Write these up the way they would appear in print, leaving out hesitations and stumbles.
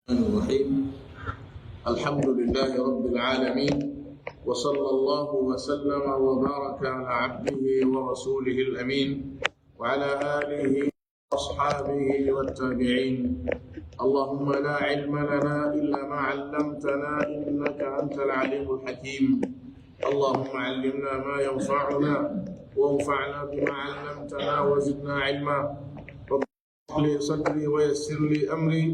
الرحيم. الحمد لله رب العالمين، وصلى الله وسلم وبارك على عبده ورسوله الأمين وعلى آله وأصحابه والتابعين. اللهم لا علم لنا إلا ما علمتنا إنك أنت العليم الحكيم. اللهم علمنا ما ينفعنا وانفعنا بما علمتنا وزدنا علما. رب اشرح لي صدري ويسر لي أمري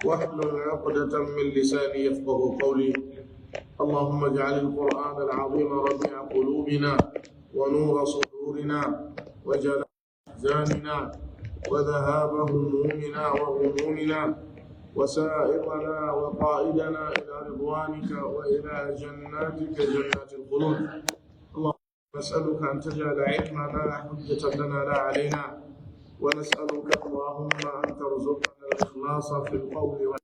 واحلل عقدة من لساني يفقه قولي. اللهم اجعل القرآن العظيم ربيع قلوبنا ونور صدورنا وجلاء أحزاننا وذهاب همومنا وغمومنا وسائقنا وقائدنا إلى رضوانك وإلى جناتك جنات الخلود. اللهم نسألك أن تجعل علمنا حجة لنا لا علينا، ونسألك اللهم أن ترزقنا الإخلاص في القول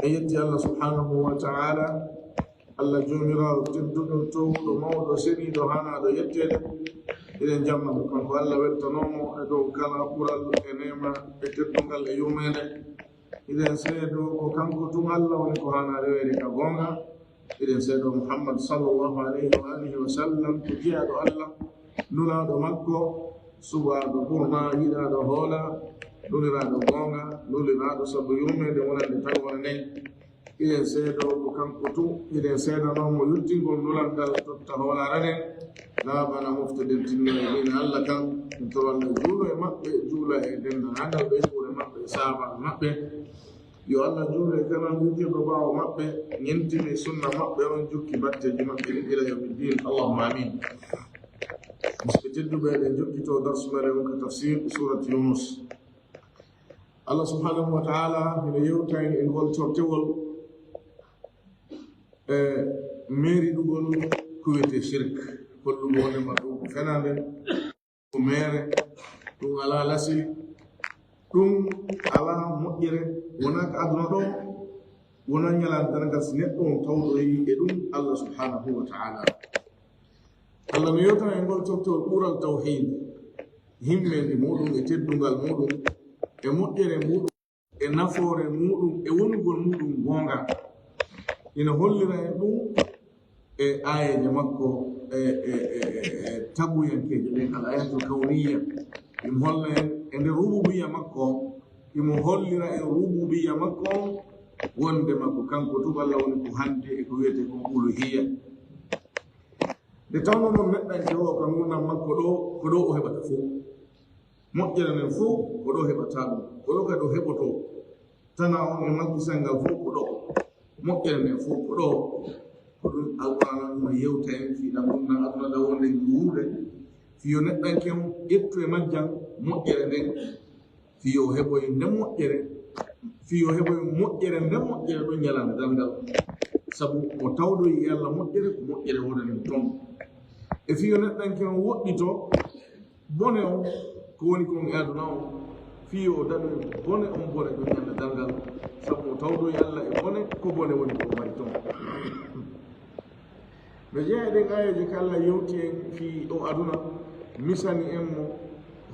أيدي الله سبحانه وتعالى. الله جميرا تبدو تو موضوع سيدي دوهانا دو يتيد إذن جمع كان الله ولتنومو إدو كلا قرال إنما إتدنغال يومين إذن سيدو كان كتوم الله ونكوهانا ريويري كغونغا. إذن سيدو محمد صلى الله عليه وآله وسلم تجياد الله نولا دو مكو سوى دو بورما هيدا دو هولا nulira do gonga nulira do sabu yume de wona de tawona ne iden seedo ko kanko tu iden seedo no mo yuttingol nulan dal to tahola rade la bana muftadin tinno ina alla kan to wala juulo e mabbe juula e den nandal be juulo mabbe saba mabbe yo alla juulo e kana buke do baawo mabbe nyentini sunna mabbe on jukki batte ji mabbe ila yawmiddin. Allahumma amin. Bismillah be jukki to dars mare ko tafsir surat Yunus. Allah subhanahu wa ta'ala hina yewtani en hol tortewol meri ɗugol ko wiyete shirk hollugo wonema ɗum ko fenade ko mere ɗum ala lasi ɗum ala moƴƴere wona ko aduna ɗo wona ñalade danagal so neɗɗo on tawɗoyi e ɗum Allah subhanahu wa ta'ala. Allah no yewtani en hol tortewol ɓuural tawhid himmede muɗum e teddungal muɗum e moƴƴere muɗum e nafoore muɗum e wonugol muɗum gonga. Ina hollira en ɗum e ayeje makko taguyankeje ɗen al ayatul kawniya. Imo holla en e nder rububiya makko, imo hollira en rububiya makko wonde makko kanko tuballa woni ko hande e ko wiyete kon uluhiya. nde tawno noon neɗɗanke o ko ngurnam makko ɗo ko ɗo o heɓata fof moƴƴere nden fof ko ɗo heɓata ɗum, ko ɗo kadi o heɓoto tana on e majjisal ngal fof ko ɗo moƴƴere nden fof ko ɗo ko ɗum alqur'an ɗum yewta en fiiɗam ɗum nan aduna ɗa wonde juurde fiyo neɗɗanke o ƴettu e majjal moƴƴere nden fiyo heɓoye nden moƴƴere fiyo heɓoye moƴƴere nden moƴƴere ɗo ñalande dalngal sabu o tawɗoyi Allah moƴƴere ko moƴƴere wonanen toon e fiyo neɗɗanke o woɗɗito bone on ko woni kon e aduna o fiyo o daɗo bone on bone ɗo ñande dalngal sabu o tawɗoyi Allah e bone ko bone woni ko mari toon. ɓe jeeya ɗen ayeje ko Allah yewti en fi o aduna misani en mo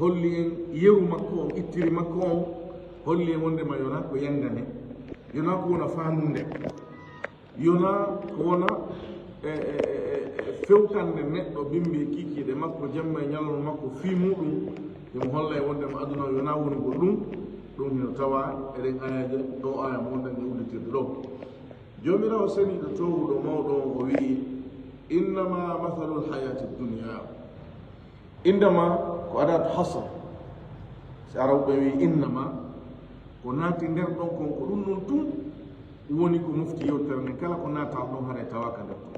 holli en yeru makko on ittiri makko on holli en wondema yona ko yangane yona ko wona fandunde yona ko wona fewtande neɗɗo bimbi kikiɗe makko jamma e ñalano makko fi muɗum imo holla e wondema aduna yona woni go ɗum hino tawa eɗen ayaje ɗo aya mo wondange udditirde ɗo. Jomirawo seniɗo towuɗo mawɗo o wii innama mathalu lhayati dunia. Indama ko adat hasr, si arawɓe wi innama ko naati nder ɗon kon ko ɗum noon tun woni ko mofti yewtere nden kala ko naata ɗon haɗa tawaka nder ɗon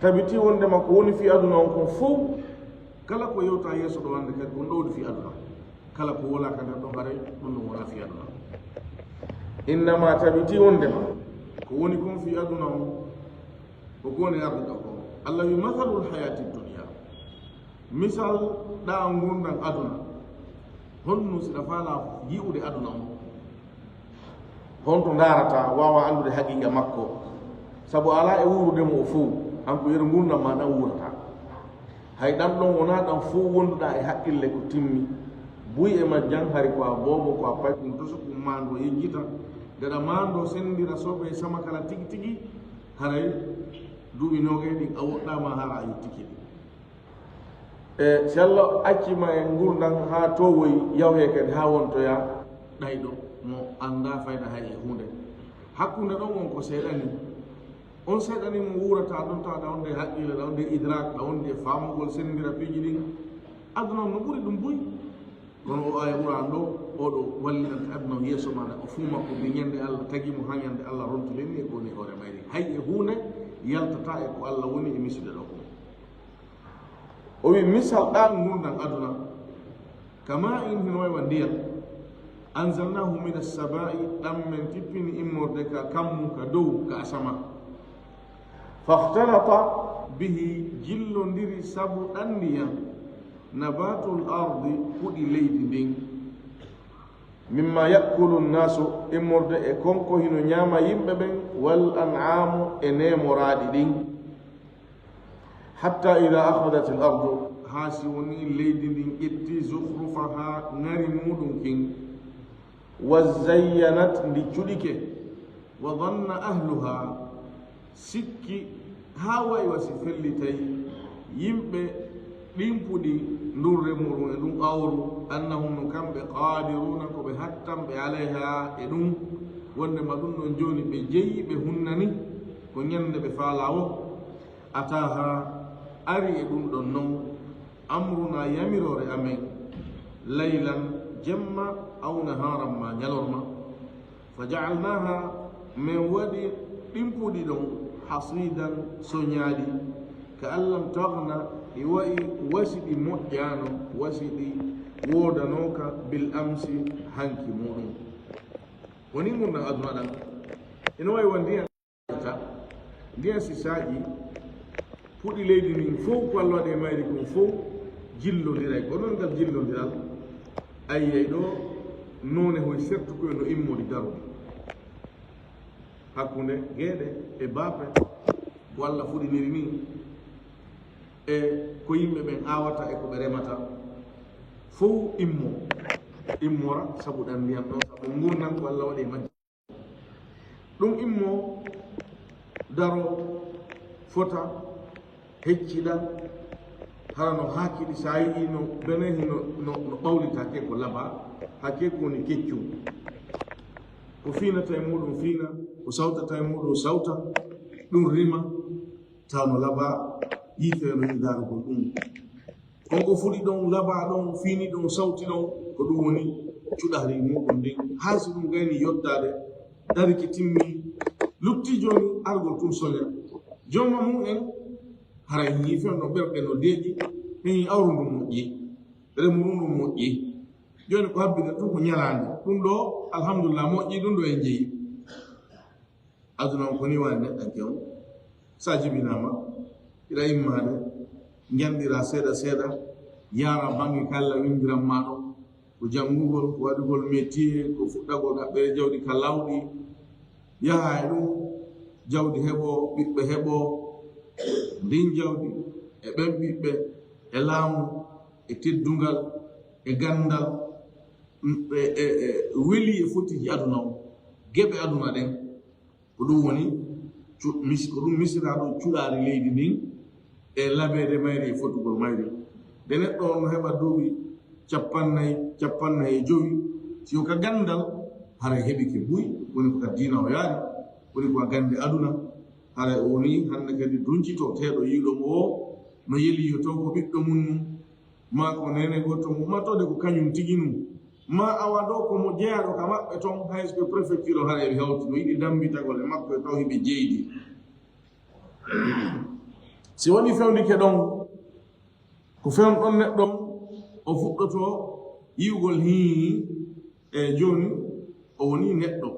tabiti wondema ko woni fi aduna on kon fof kala ko yewta yeeso ɗo hande kadi kon ɗowdi fi aduna kala ko wolaka nder ɗon haɗa ɗum ɗon wona fi aduna. Innama tabiti wondema ko woni kon fi aduna on ko woni arduɗa ko Allah wi mathalul hayati dunia, misal ɗa gurdan aduna honno siɗa faala yi'ude aduna on honto darata wawa andude haqiqa makko sabu ala e wurudemo o fof hanko yeru gurdam ma ɗan wurata hay ɗan ɗon wona ɗan fof wonduɗa e haqqille ko timmi buy e majjan hari ko a bobo ko a pay ɗum to so ko mando yejjita gaɗa mando sendira soɓe sama kala tigi tigi haray duuɓi noge ɗin a woɗɗama ha a yettiki si Allah accima e gurdan ha to woyi yawhe kadi ha wontoya ɗayɗo mo anda fayda hay e hunde hakkunde ɗon won ko seeɗani on seeɗani mo wurata ɗon tawa ɗawnde haqqille ɗawnde idrak ɗawnde famugol sendira piiji ɗin aduna no ɓuri ɗum boyi kono o aya ɓuran ɗo oɗo wallinanta aduna o yeeso maɗa o fuu makko mbi ñande Allah tagimo ha ñande Allah rontulenni e kowoni hoore mayri hay e hunde yaltata e ko Allah woni e misude ɗo ko o wi misal ɗan gurdan aduna kama in hino waywa ndiyam anzalnahu min assabai ɗam men tippini immorde ka kammu ka dow ka asama fahtalata bihi jillodiri sabu ɗan ndiyam nabatul ardi huɗi leydi ndin mimma yakulu nnasu immorde e konko hino ñaama yimɓe ɓen wal an'amu e nemoraɗi ɗin hatta ida akhadat al ardu ha si woni leydi ndin ƴetti zuhrufaha ngari muɗum kin wa zayyanat ndi cuɗike wa danna ahluha sikki ha wayi wasi fellitay yimɓe ɗimpuɗi ndun remuru e ɗum awru annahum no kamɓe qadiruna ko ɓe hattanɓe alayha e ɗum wondema ɗum ɗon joni ɓe jeeyi ɓe hunnani ko ñande ɓe faala o ataha ari e ɗum ɗon non amruna yamirore amen laylan jemma aw naharan ma ñalorma fa jaalnaha min waɗi ɗimpuɗi ɗon hasidan soñaɗi ka an lam tagna i wayi wasiɗi moƴƴano wasiɗi wodanoka bil amsi hanki muɗum woni gurdan aduna ɗan ina wayi wa ndiyan si saƴi puɗi leydi ndin fof ko Allah waɗi e mayri kon fof jillodiray ko noon ngal jillodiral ayyey ɗo none hoye sertu koye no immodi darudi hakkunde gueɗe e bape ko Allah fuɗiniri ni e ko yimɓe ɓen awata e ko ɓe remata fof immora sabu ɗan ndiyam ɗo sabu gurnan ko Allah waɗi e majji ɗum immo daro fota hecciɗa hara no hakiɗi sa yii no benehi no ɓawlitake ko laba hake ko woni keccum ko finata e muɗum fina ko sawtata e muɗum sawta ɗum rima taw no laba yiite no yi darugol ɗum konko fuɗi ɗon laba ɗon fini ɗon sawti ɗon ko ɗum woni cuɗari muɗum ndin hay so ɗum gayni yottade dariki timmi lutti joni argol tum soña jomma mum en hara yi fen no ɓerɗe no deeƴi en awru ndu moƴƴi remru ndu moƴƴi joni ko habbide tun ko ñalande ɗum ɗo alhamdulillah moƴƴi ɗum ɗo en jeeyi aduna on koni wani neɗɗanke on sa jibinama ira immade jandira seeɗa seeɗa yara bange kalla windiran maɗon ko janngugol ko waɗugol métier ko fuɗɗagol haɓɓere jawɗi ka lawɗi yaha e ɗum jawdi heɓo ɓiɓɓe heɓo ndin jawdi e ɓen ɓiɓɓe e laamu e teddungal e gandal weli e fotiji aduna o geɓe aduna ɗen ko ɗum woni ko ɗum misiraɗo cuɗari leydi ndin e labede mayri e fotugol mayri nde neɗɗo on no heɓa duuɓi capannayi e jowi siyo ka gandal hara heɓike buy woni ko ka diina o yaari woni ko a gande aduna hara o woni hande kadi duncito teɗo yiiɗo mo o no yeliyo to ko ɓiɗɗo mum ma ko nene goto mum ma tode ko kañum tigi num ma awa ɗo komo jeeyaɗo ka maɓɓe toon hayso préfecture o hara eɓe hewti no yiɗi dambitagol e makko e taw hiɓe jeydi si woni fewndike ɗon ko fewnɗon neɗɗon o fuɗɗoto yiwgol hii e joni o woni neɗɗo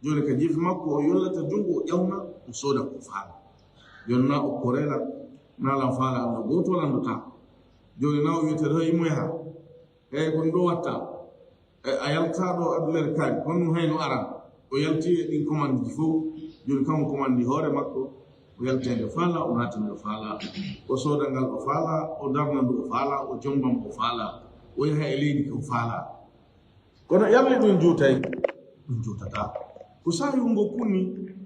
joni ka jiifi makko o yollata jungo o ƴawna o sooda ko faala joni na o korela nalan faala ando goto landota joni na o wiyete ɗo imoya eyi kon ɗo watta a yaltaɗo adulere kaari kono ɗum hayno aran o yalti e ɗin commande ji fof joni kanko commande hoore makko o yaltende faala o natande faala o sooda ngal o faala o darna ndu o faala o jongbam o faala o yaha e leydi ko faala kono yalle ɗum juutay ɗum juutata ko sahi ngo kunni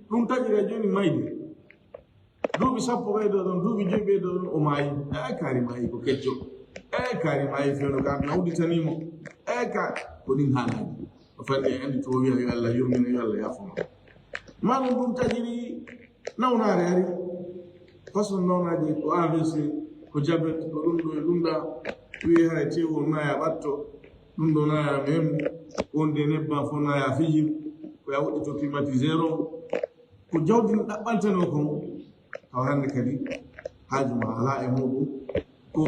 ɗum taƴira joni mayde duuɓi sappo ɓeyɗo ɗon duuɓi joyi ɓeyɗo ɗon o maayi kaari maayi ko kecco kaari maayi fewno ka nawditanimo ka ko ɗin haalaji o fanni e andi to wiya yo Allah yurmina yo Allah yafuno maɗum ɗum taƴiri nawnaare ari façon nawnaji ko AVC ko jabet ko ɗum ɗo e ɗumɗa wiye hay tewo naya ɓatto ɗum ɗo naya memu wonde nebban fof naya fijim ko ya woɗɗi to climatiseur o ko jawdi no ɗaɓɓantano kon taw hannde kadi haaju ma ala e muɗum ko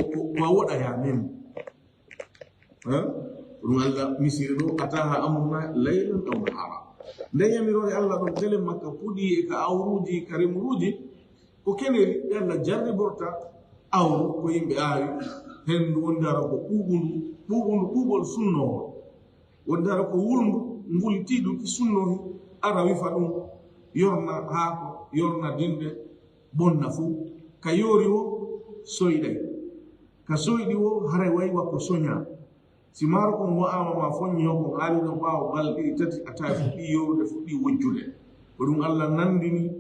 a woɗa ya memu ɗum Allah misiri ɗo ataha amruna laylan aw nahara nden yamirore Allah ɗon tele makka puɗi e ka awruji ka remuruji ko keneri ɓe Allah jarriborta awru ko yimɓe aawi hendu wondara ko ɓuuɓundu ɓuuɓol sunnowol wondara ko wulndu mbulitiɗum ki sunnohi ara wifa ɗum yorna haako yorna dinde bonna fuu ka yoori wo soyɗay ka soyɗi wo haray wayi wakko soña si maaro kon wa'ama ma foññi o kon aali ɗon ɓaawo balɗe ɗiɗi tati a tawi fuɗɗi yowrude fuɗɗi wojjude ko ɗum Allah nandini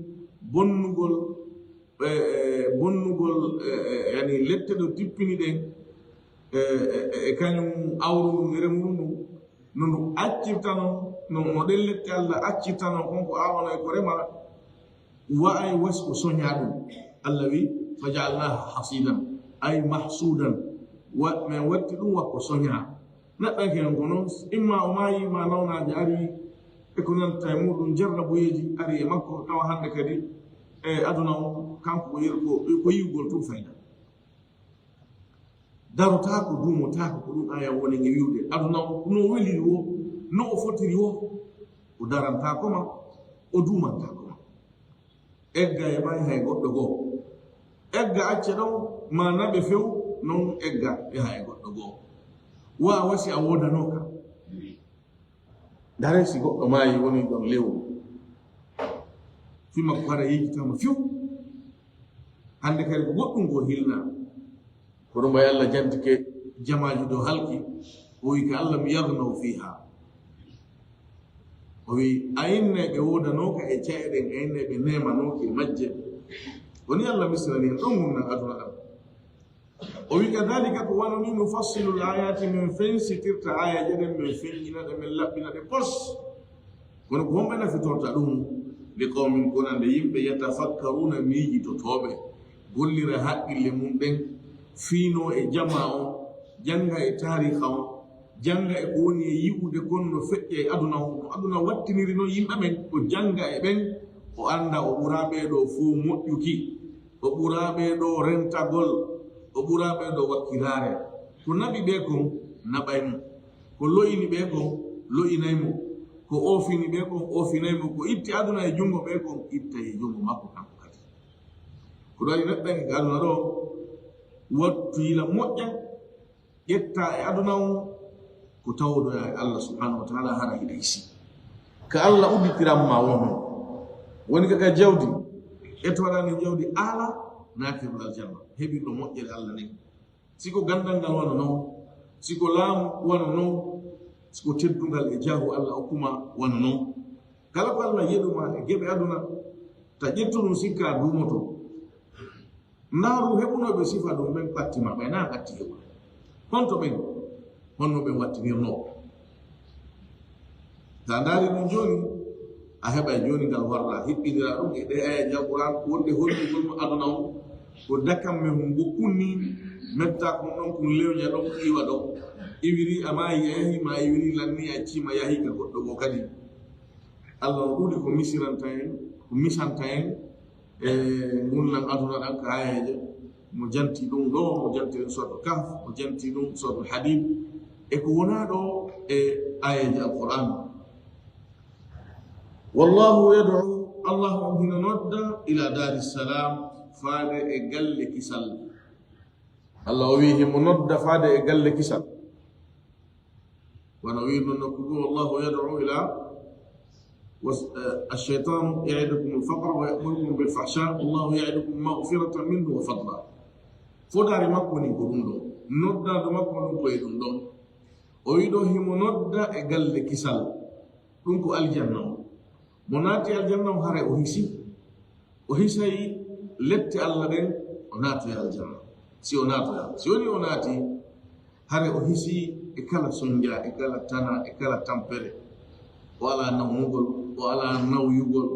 bonnugol yani lette ɗo tippini ɗen e kañum awru remuɗum ɗum no ndu accirtano no ɗen lette Allah accirtano konko awano e ko remara wa'ay wasko soña ɗum Allah wi fa ja'alnaha hasidan ay mahsudan min watti ɗum wakko soña neɗɗanke hen ko noon imma o maayi ma nawnaji ari e ko nanta e muɗum jarraboyeji ari e makko tawa hannde kadi e aduna o kanko ko yir ko yiwgol tum fayda darotako duumotako ko ɗum aya woni nge wiwde aduna o no weliri wo no o fotiri wo o darantakoma o duumantakoma egga e ɓay hay goɗɗo goo egga acce ɗon ma naɓe few non egga e hay goɗɗo goo wa wasi a wodanoka dare si goɗɗo maayi woni ɗon lewru fima ko hara yejitama few hande kadi ko goɗɗum go hilna ko ɗum way Allah jantike jamaji dow halki o wi ka Allah mi yagnaw fiha o wi ayinne ɓe wodanoka e ceeɗen ayinne ɓe nemanoke majje woni Allah misrani en ɗon gumnan aduna ɗam o wi kadalika ko wanoni nufassilu l ayati min fensitirta aya jeɗen min feññinaɗe min laɓɓinaɗe pos kono ko wonɓe nafitorta ɗum li qawmin konande yimɓe yatafakkaruna miijitotoɓe gollira haqqille mum ɗen fiino e jama o janga e tariha o janga e ko woni e yi'ude konno feƴƴa e aduna o no aduna wattiniri noon yimɓe ɓen o janga e ɓen o anda o ɓuraɓe ɗo fo moƴƴuki o ɓuraɓe ɗo rentagol o ɓuraɓe ɗo wakkilare ko naɓi ɓe kon naɓaymo ko loyini ɓe kon loyinaymo ko ofini ɓe kon ofinaymo ko itti aduna e jungo ɓe kon itta e jungo makko kanko kadi ko ɗo waɗi neɗɗan e aduna ɗo wattu yila moƴƴa ƴetta e aduna o ko tawdoya e Allah subhanahu wa taala hara hiɗa isi ka Allah udditiranma wono woni kaka jawdi ƴettowaɗani jawdi ala natirɗo aljanna heɓi ɗo moƴƴere Allah ni siko gandal ngal wona noon siko laamu wona noon siko teddugal e jaahu Allah hokkuma wona noon kala ko Allah yeɗuma e geɓe aduna ta ƴettu ɗum sikka duumoto naaru heɓunoɓe sifa ɗum ɓen ɓattima ɓay na ɓatti heɓude honto ɓen honno ɓen wattinirno ta ndaari ɗum joni a heɓay joni ngal warra hiɓɓidira ɗum e ɗe aya jaɓɓuran wonde holligolmo aduna o ko dakkamme hum gokkunni metta kon ɗon kon lewña ɗon iwa ɗon iwiri amayi a yahi ma iwiri lanni a cima yahi ka goɗɗo go kadi Allah o ɗuuɗi ko misiranta en ko misanta en e gunnan aduna ɗan ka ayaje mo janti ɗum ɗo mo janti ɗum soto kaf mo janti ɗum soto hadid e ko wona ɗo e ayaji alquran wallahu yad'u Allah on hina nodda ila dari salam faade e galle kisal Allah o wi himo nodda faade e galle kisal wana wirno nokkugo wallahu yad'u ila الشيطان يعدكم الفقر ويأمركم بالفحشاء والله يعدكم مغفرة منه وفضلا فدار مكوني كوندو نودا مكوني كويدون o yiɗo himo nodda e galle kisal ɗum ko aljanna o mo naati aljanna o hare o hisay lette Allah ɗen o naatoya aljanna si o naatoya si woni o naati hare o hisi e kala sonja e kala tana e kala tampere o ala nawmugol o ala nawyugol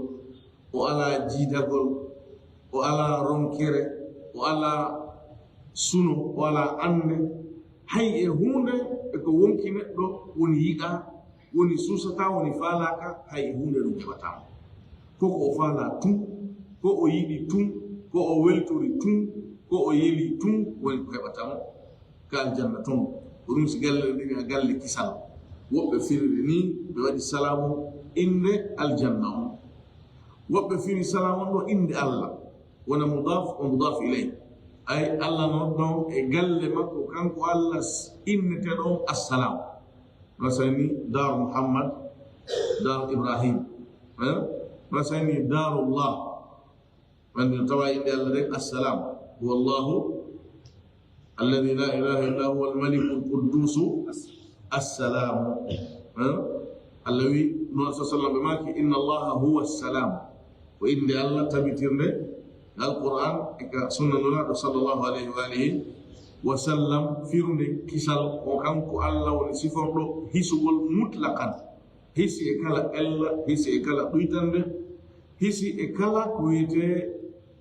o ala jiidagol o ala ronkere o ala suno o ala ande hay e hunde e ko wonki neɗɗo woni yiɗa woni susata woni falaka hay e hunde ɗum heɓatamo koko o faala tun ko o yiɗi tun ko o weltori tun ko o yeli tun woni ko heɓatamo ka aljanna ton ko ɗum si galle ɗini a galle kisal woɓɓe firiri ni ɓe waɗi salamu inde aljanna on woɓɓe firi salamu on ɗo inde Allah wona mudaf o mudaf ilay ay Allah noon ɗon e galle makko kanko Allah innete ɗon assalam masani dar Muhammad dar Ibrahim masani darullah wandi tawa inde Allah rek assalam huwa Allahu alladhi la ilaha illa huwa al-malik al-quddus السلام الذي نور صلى الله عليه وسلم إن الله هو السلام وإن الله تبتيرنا القرآن سنة نور صلى الله عليه وآله وسلم فيرنا كسال وكانك الله ونسفر له هسول مطلقا هسي إكلا الله هسي إكلا تويتند هسي إكلا كويته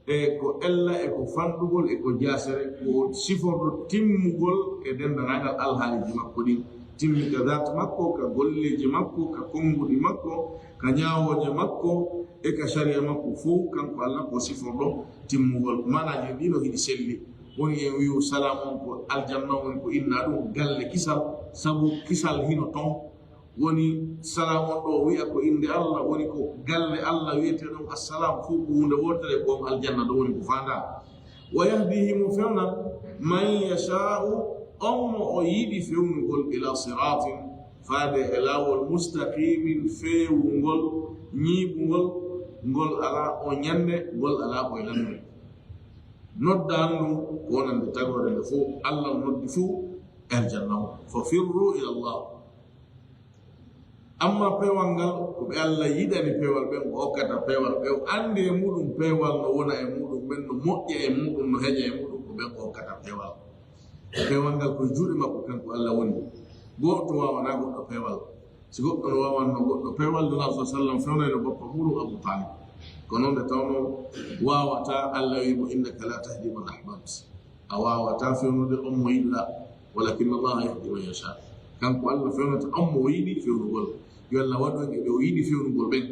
eko ella eko fandugol eko jasere ko siforo timmugol e dendagal alhaaliji makko ɗin timmi ka dat makko ka golleji makko ka konguɗi makko ka ñawoje makko e ka sharia makko fo kanko Allah ko siforɗo timmugol manaji ɗino hiɗi selli woni en wiyu salam on ko aljanna woni ko inna ɗum galle kisal sabu kisal hino ton woni salam on ɗo wi'a ko inde Allah woni ko galle Allah wiyete ɗum assalam fu ko hunde wotere ko aljanna ɗo woni ko fanda wa yahdihi mo fewna man yasha'u o yiɗi fewnugol ila siratin faade e laawol mustaqimin feewugol ñiiɓugol ngol ala o ñande ngol ala koye lamre noddan ɗum ko wonande tagore nde fof Allah noddi fuu aljanna o fa firru ila Allah amma pewal ngal ko ɓe Allah yiɗani pewal ɓen ko hokkata pewal ɓe andi e muɗum pewal no wona e muɗum ɓen no moƴƴa e muɗum no heƴa e muɗum ko ɓen ko hokkata pewal pewal ngal koye juuɗe makko kanko Allah woni goɗɗo wawana goɗɗo pewal si goɗɗo no wawanno goɗɗo pewal nula sa sallam fewnayno bappa muɗum Abu Talib ko noon nde tawno wawata Allah wimo innaka la tahdi man ahbabta a wawata fewnude on mo yiɗɗa walakin Allah yahdi man yasha kanko Allah fewnata on mo yiɗi fewnugol yo Allah waɗo e ɓe o yiɗi fewnugol ɓen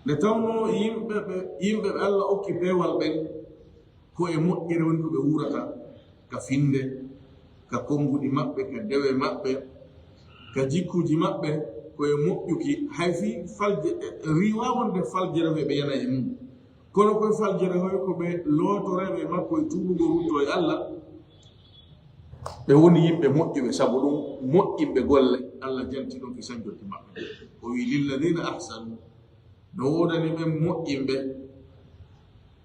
nde tawno yimɓe ɓe Allah okki pewal ɓen ko e moƴƴere woni ko ɓe wurata ka finde ka konguɗi maɓɓe ka dewe maɓɓe ka jikkuji maɓɓe ko e moƴƴuki hay fi falje riwa wonde faljere hoye ɓe yana e mum kono koye faljere hoye ko ɓe lootoreɓe makko e tuɓugo rutto e Allah ɓe woni yimɓe moƴƴuɓe sabu ɗum moƴƴinɓe golle Allah janti ɗon ki sañjotti maɓɓe o wi lilladina ahsanu no wodani ɓen moƴƴinɓe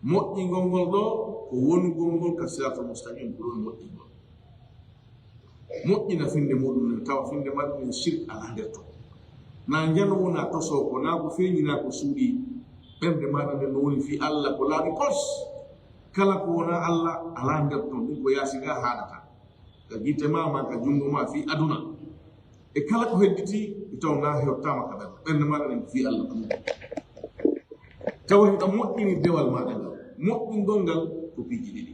moƴƴingol ngol ɗo ko wonugol ngol ka sirata mustaqim ko ɗon moƴƴingol moƴƴina finde muɗum nen tawa finde maɗum en shirk ala nder to na janowo na toso ko na ko feeñina ko suuɗi ɓernde maɗa nden no woni fi Allah ko laaɓi pos kala ko wona Allah ala nder ton ɗum ko yaasiga haɗata ka gite ma ka jungo ma fi aduna e kala ko hedditi taw na heɓtama ka ɓernde maɗa nden fi Allah ɗum tawa heɗa moƴƴini dewal maɗa ngal moƴƴingol ngal ko piiji ɗiɗi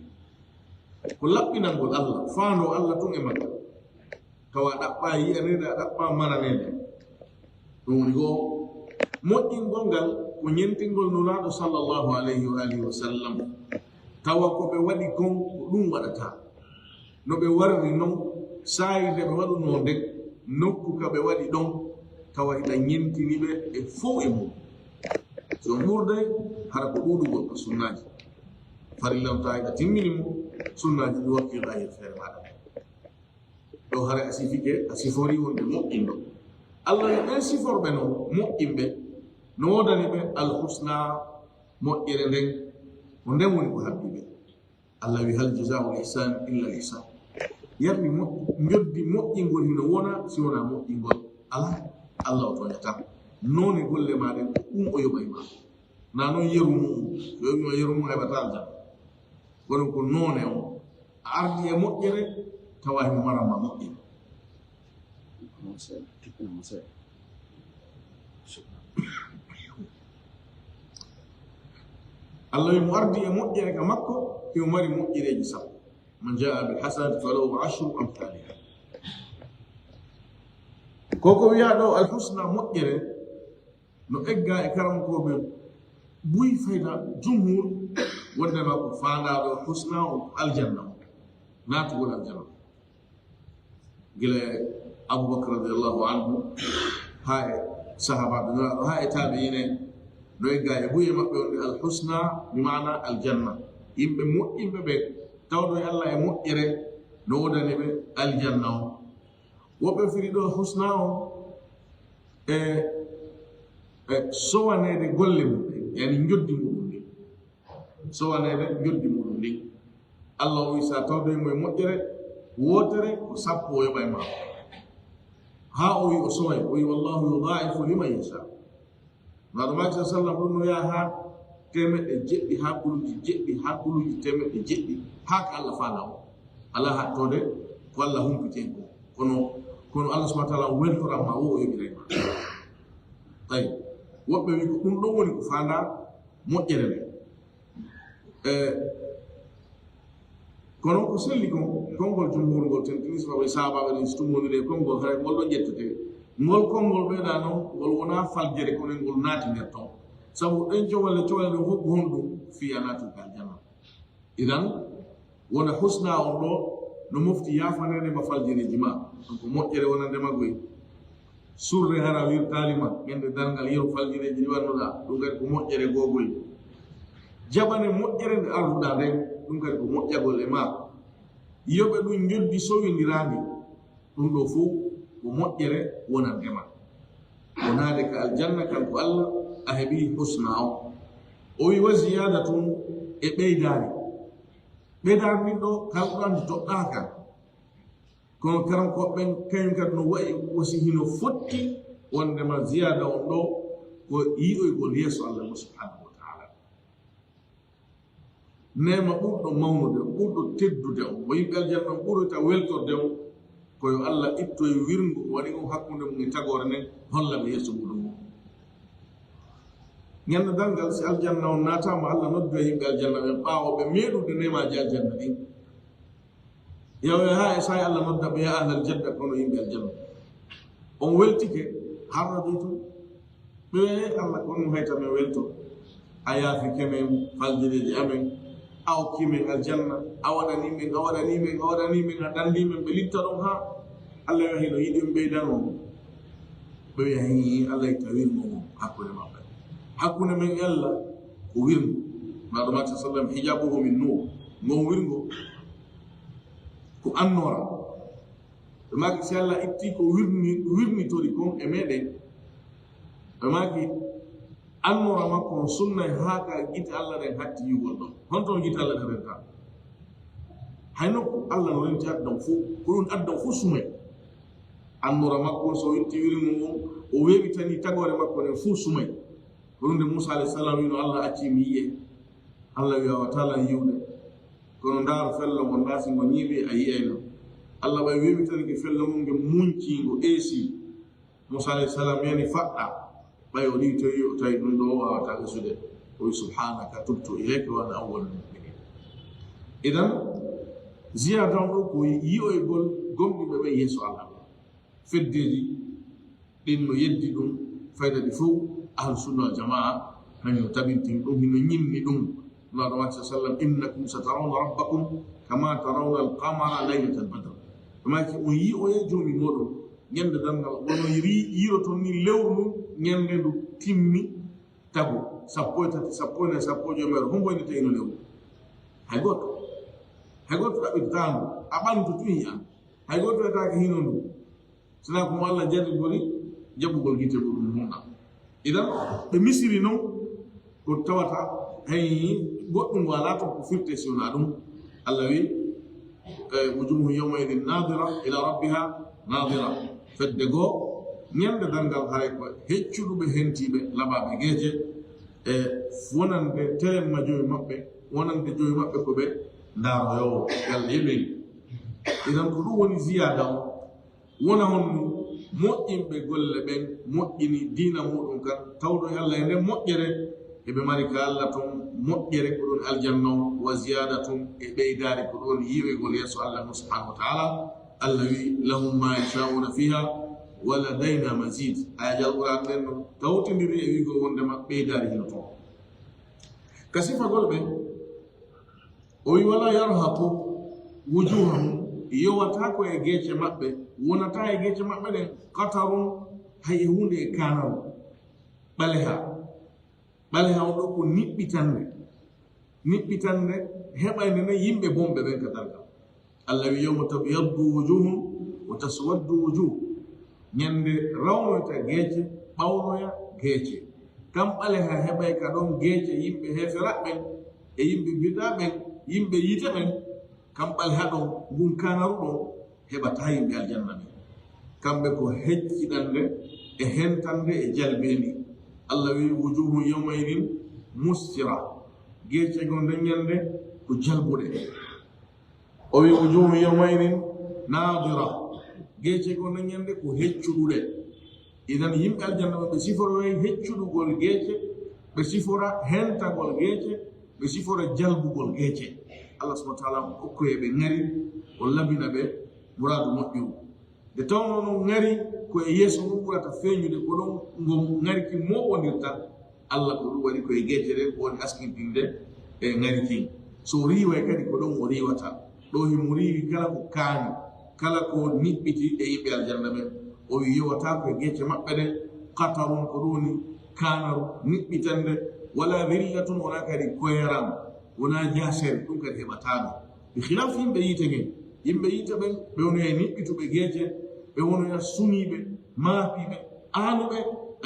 ko laɓɓinangol Allah faando Allah tun e magga tawa ɗaɓɓa yiyanede a ɗaɓɓa maranede ɗum woni goo moƴƴingol ngal ko ñentingol nuraɗo sallllahu alayhi wa alihi wa sallam tawa ko ɓe waɗi kon ko ɗum waɗata no ɓe warri noon sayide ɓe waɗuno nden nokku ka ɓe waɗi ɗon tawa hiɗa ñentiniɓe e fof e mum so ɓurde hara ko ɗuɗugol ko sunnaji farillam ta hiɗa timmini mum sunnaji ɗi wakkila e feere maɗa ɗo hara a sifike a sifori wonde moƴƴinɗo Allah wi ɓen siforɓe no moƴƴinɓe no wodani ɓe alhusna moƴƴere nden ko nden woni ko habbiɓe Allah wi hal jazaa'u l ihsan illa l ihsan yarni njoddi moƴƴingol hino wona si wona moƴƴingol ala Allah o toñata none golle maɗen ko ɗum o yoɓay ma na noon yeru mum so yoɓima yeru mum heɓata aljanna kono ko none o a ardi e moƴƴere tawa himo marama moƴƴere Allah wi mo ardi e moƴƴere ka makko himo mari moƴƴereji sappo man jaa bilhasanati falahu ashru amthaliha koko wiya ɗo alhusna moƴƴere no egga e karankoɓe buyi fayda jumhur wondema ko fandaɗo husna o aljanna o natugol aljanna gila aboubacar radiallahu anhu ha e sahabaɓe noaɗo ha e tabiine no egga e buye maɓɓe wonde alhusna bimana aljanna yimɓe moƴƴimɓe ɓe tawɗo e allah e moƴƴere no wodani ɓe aljanna o woɓɓe firi ɗo husna o e sowanede golle muɗum yani joddi muɗum ndi sowanede joddi muɗum ndi allah o wi sa tawdoymo e moƴƴere wotere ko sappo o yoɓa e ma ha o wi o soway o wi wallahu yudaifu liman yasha naɗo maki sa sallam ɗum no yaha ha temeɗɗe jeɗɗi ha ɓuluji jeɗɗi ha ɓuluji temeɗɗe jeɗɗi ha ko allah faala o ala hattode ko allah humpiten ko kono allah subahana taala weltoranma wo o yoɓirayma ayi woɓɓe wi ko ɗum ɗon woni ko fanda moƴƴere nde kono ko selli kon konngol jumhur ngol ten tinisfaɓe sahabaɓe ɗen so tummonire konngol hay ngol ɗo ƴettete ngol konngol ɓeeɗa noon ngol wona faljere kono ngol naati nder ton sabu ɗen cowalle ɗen fof honɗum fiya naati ka aljanna idan wona husna on ɗo no mofti yafanede ma faljireji ma donc moƴƴere wonande maggoy surre hara wirtalima ñande dargal yeru faljireji ɗi wannoɗa ɗum kadi ko moƴƴere gogoy jaɓane moƴƴere nde arduɗa nden ɗum kadi ko moƴƴagol e ma yoɓe ɗum joddi sowindirandi ɗum ɗo fof ko moƴƴere wonandema wonade ka aljanna kanko allah a heɓi husna o o wi wa ziyadatum e ɓeydari ɓeydari min ɗo kalɗoandi toɗɗaka kono karankoɓɓen kañum kadi no wayi wasi hino fotti wondema ziyada on ɗo ko yiɗoygol yeeso allah mo subhanahu wa taala nema ɓurɗo mawnude o ɓurɗo teddude o mo yimɓe aljanna on ɓurata weltorde o koyo allah ittoye wirngu waɗi o hakkude mum e tagore nden hollaɓe yeeso muɗum o ñande dalngal si aljanna on natama allah noddu e yimɓe aljanna ɓen ɓawoɓe meeɗude nemaji aljanna ɗin yawe ha e sayi allah nodda ɓe ya ahlal jadda kono yimɓe aljanna on weltike harradi to ɓe allah kono haytamen welto a yaafi kemen faljireji amen a okkimen aljanna a waɗanimen a dandimen ɓe litta ɗon ha allah yahi no yiɗi ɓeydan on ɓe wiya hi allah itta wirmo o hakkude maɓɓe hakkude men e allah ko wirgo naɗo mati sa sallam hijabuhu min nur ngon wirgo ko annora ɓe maki si allah itti ko wirnitori kon e meɗen ɓe maki annora makko on sunnay ha ka gite allah ɗen hatti yugol ɗon honton gite allah ɗen renta hay nokku allah no renti addan fo ko ɗum addan fo sumay annora makko so itti wirmo on o weɓitani tagore makko nen fo sumay ko ɗum de moussa alayhi salam wino allah accimi yiye allah wi awatalan yiwde kono ndaaru fello mo ndaasi ngo ñiiɓe a yiyayno allah ɓay weɓitanike fello mum nge muncingo eesi moussa alayhi salam yani faɗɗa ɓay o ɗi toyi o tawi ɗum ɗo wawata ɓesude o wi subhanaka tubtu ilayka wa ana awwalul muminin idan ziyada on ɗo ko yiyoygol gomɗiɓe ɓe yeeso allah feddeji ɗin no yeddi ɗum fayda ɗi fof ahlu sunna wal jamaa haño tabintin ɗum hino ñimmi ɗum naɗo wati sallam innakum satarawna rabbakum kama tarawna alqamara laylata albadr maki on yi o ye joomi moɗon ñande dangal wono yiroton ni lewru ñande ndu timmi tagu sappo e tati sappo e sappo e joomere homboyde tawino lewru hay goto ɗaɓɓitatandu a ɓantu tun yiyan hay goto wetake hino ndu sina komo allah jarrigori jaɓugol guite muɗum hunɗa idan ɓe misiri noon ko tawata hay goɗɗum wala to ko firte si wona ɗum allah wi wujuhu yawmaidin nadira ila rabbiha nadira fedde goo ñande dangal haray ko heccuɗuɓe hentiɓe laɓaɓe geeje wonande telenma joyi maɓɓe wonande joyi maɓɓe ko ɓe ndaaroyowo yalla yeɓeni idan ko ɗum woni ziyada o wona honno moƴƴinɓe golle ɓen moƴƴini diina muɗum kan tawɗo yalla e nden moƴƴere eɓe mari ka allah toon moƴƴere ko ɗon aljanna o wa ziyada tum e ɓeydade ko ɗon yiwegol yeeso allah mo subhanahu wa taala allah wi lahum ma yashauna fiha wa ladayna mazid aya jalɓuran nden no tawtidiri e wigo wondema ɓeydade hino toon ka sifagol ɓe o wi wala yarhaqu wujuhahum yowata ko e geece maɓɓe wonata e geece maɓɓe ɗen qatarun hay e hunde e kanaru ɓaleha o ɗo ko niɓɓitande heɓayde nden yimɓe bomɓe ɓen ka dalgal allah wi yawma tabyaddu wujuhum wa taswaddu wujuh ñande rawnoyta geece ɓawnoya geece kam ɓaleha heɓay ka ɗon geece yimɓe heferaɓɓen e yimɓe bidaɓen yimɓe yite ɓen kam ɓaleha ɗon ngun kanaru ɗon heɓata yimɓe aljanna ɓen kamɓe ko hecciɗande e hentande e jalbeni allah wi wujuhu yawmaidin musfira geece go nden ñande ko jalbuɗe o wi wujuhu yawmaidin nadira geece go nden ñande ko heccuɗuɗe idan yimɓe aljanna ɓe siforoy heccuɗugol geece ɓe sifora hentagol geece ɓe sifora jalbugol geece allah subahana taala hokkoye ɓe ŋari o labina ɓe muradu moƴƴuru nde tawno no ŋari ko e yeeso mum ɓurata feeñude ko ɗon ngo ŋariki moɓonirta allah ko ɗum waɗi koye geece ɗen ko woni askintinde e ŋarikin so riway kadi ko ɗon o riwata ɗo himo riwi kala ko kaani kala ko niɓɓiti e yimɓe aljanna ɓen o wi yowata koye geece maɓɓe ɗen qatarun ko ɗum woni kanaru niɓɓitande wala villatun wona kadi koyeran wona jasere ɗum kadi heɓataɓe ɓe khilaf yimɓe yiite gen yimɓe yiite ɓen ɓe wonoya niɓɓituɓe geece ɓe wonoya suniɓe maafiɓe aanuɓe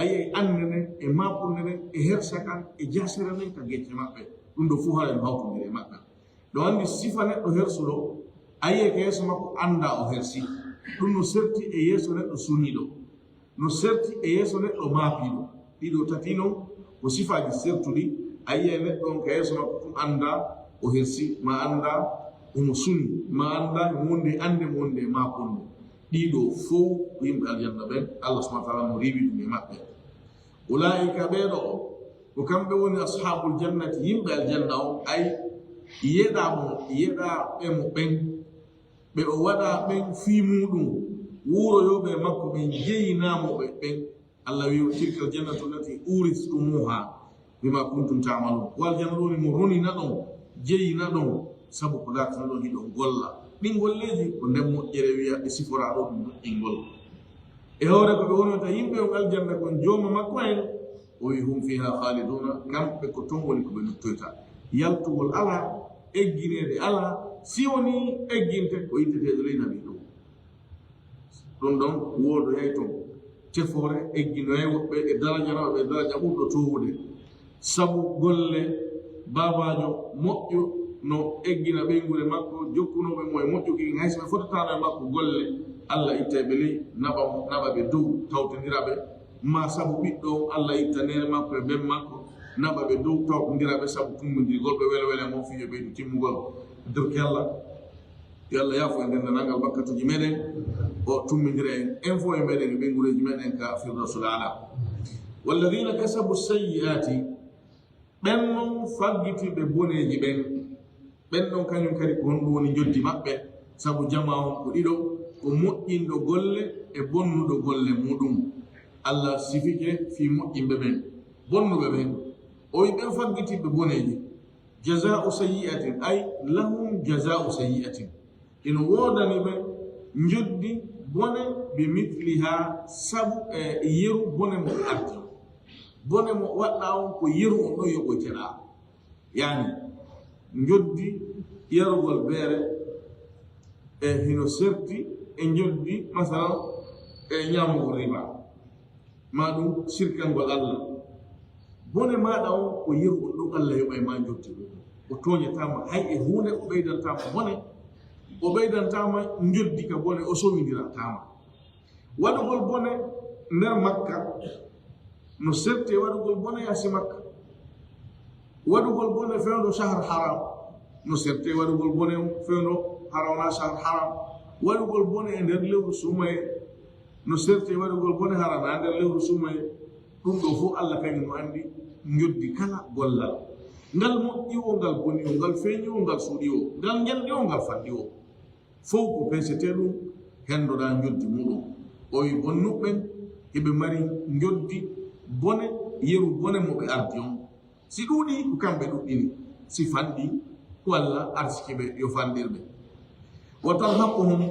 ayey annde nden e maɓɓunde nden e hersakan e jasere nden ka geece maɓɓe ɗum ɗo fuu haren hawtodiri e maɓɓe ɗo anndi sifa neɗɗo hersuɗo ayiye ko yeeso makko annda o hersi ɗum no serti e yeeso neɗɗo suniiɗo no serti e yeeso neɗɗo maafiiɗo ɗiɗo tati noon ko sifaaji sertuɗi ayiye neɗɗo on ka yeeso makko tum annda o hersi ma annda omo suni ma annda mo wonde annde mo wonde maakonde ɗiɗo fof ko yimɓe aljanna ɓen allah subahana taala mo riwi ɗum e maɓɓe ulaika ɓeeɗo o ko kamɓe woni ashabul jannati yimɓe aljanna o ay yeɗaɓe mo ɓen ɓe o waɗa ɓen fii muɗum wuuroyoɓe makko ɓen jeyinamoɓe ɓen allah wi tilka aljannatu allati uristumuha bima kuntum tamalun ko aljanna ɗoni mo ronina ɗon jeyina ɗon sabu ko dartana ɗon hiɗon golla ɗin golleji ko nden moƴƴere wiya ɓe sifora ɗo ɗum moƴƴingol e hoore ko ɓe wonota yimɓe on aljanna kon jooma makko en o wi hum fiha khaliduna kamɓe ko ton woni ko ɓe nuttoyta yaltugol ala egginede ala si woni egginte ko yitteteɗo ley nabi ɗum ɗum ɗon woodoyay toon tefoore egginoye woɓɓe e daraja naɓe ɓe daraja ɓurɗo towude sabu golle babajo moƴƴo no eggina ɓeygure makko jokkunoɓe mo e moƴƴuki hayso ɓe fototano e makko golle allah itta ɓe ley naɓa ɓe dow tawtodiraɓe ma sabu ɓiɗɗo allah itta nene makko e ɓen makko naɓa ɓe dow tawtodiraɓe sabu tummodirgol ɓe wele wele mo fiyo ɓeydu timmugol dirke allah yo allah yaafo e ndendanangal bakkatuji meɗen o tummidira en fo e meɗen e ɓeygureji meɗen ka firdausul ala walladina kasabu sayyiati ɓen non faggitiɓe boneji ɓen ɓen ɗon kañum kadi ko honɗum woni joddi maɓɓe sabu jama on ko ɗiɗo ko moƴƴinɗo golle e bonnuɗo golle muɗum allah sifike fi moƴƴinɓe ɓen bonnuɓe ɓen o wi ɓen faggitiɓe boneji jazau sayyi'atin ay lahum jazau sayyi'atin ina woodani ɓe joddi bone bi mitliha sabu e yeru bone mo arti bone mo waɗɗa on ko yeru on ɗon yoɓoyteɗa yani joddi yarugol beere e hino serti e joddi masalan e ñamugol riba ma ɗum sirkangol allah bone maɗa on ko yeru on ɗon allah yoɓa e ma jotti ɗum o toñetama hay e hunde o ɓeydantama bone o ɓeydantama joddi ka bone o sowidiratama waɗugol bone nder makka no serte waɗugol bone yasi makka waɗugol bone fewndo shahar haram no serte waɗugol bone fewndo harawna shahar haram waɗugol bone e nder lewru sumaye no serte waɗugol bone harana nder lewru sumaye ɗum ɗo fof allah kañum no andi joddi kala gollal ngal moƴƴi o ngal boni o ngal feeñi o ngal suuɗi o ngal ñanɗi o ngal fanɗi o fof ko pesete ɗum hendoɗa joddi muɗum o wi bonnuɓɓen eɓe mari joddi bone yeru bone mo ɓe ardi on si ɗuuɗi ko kamɓe ɗuɗɗini si fanɗi ko allah arsikiɓe yo fanɗirɓe wa tarhaquhum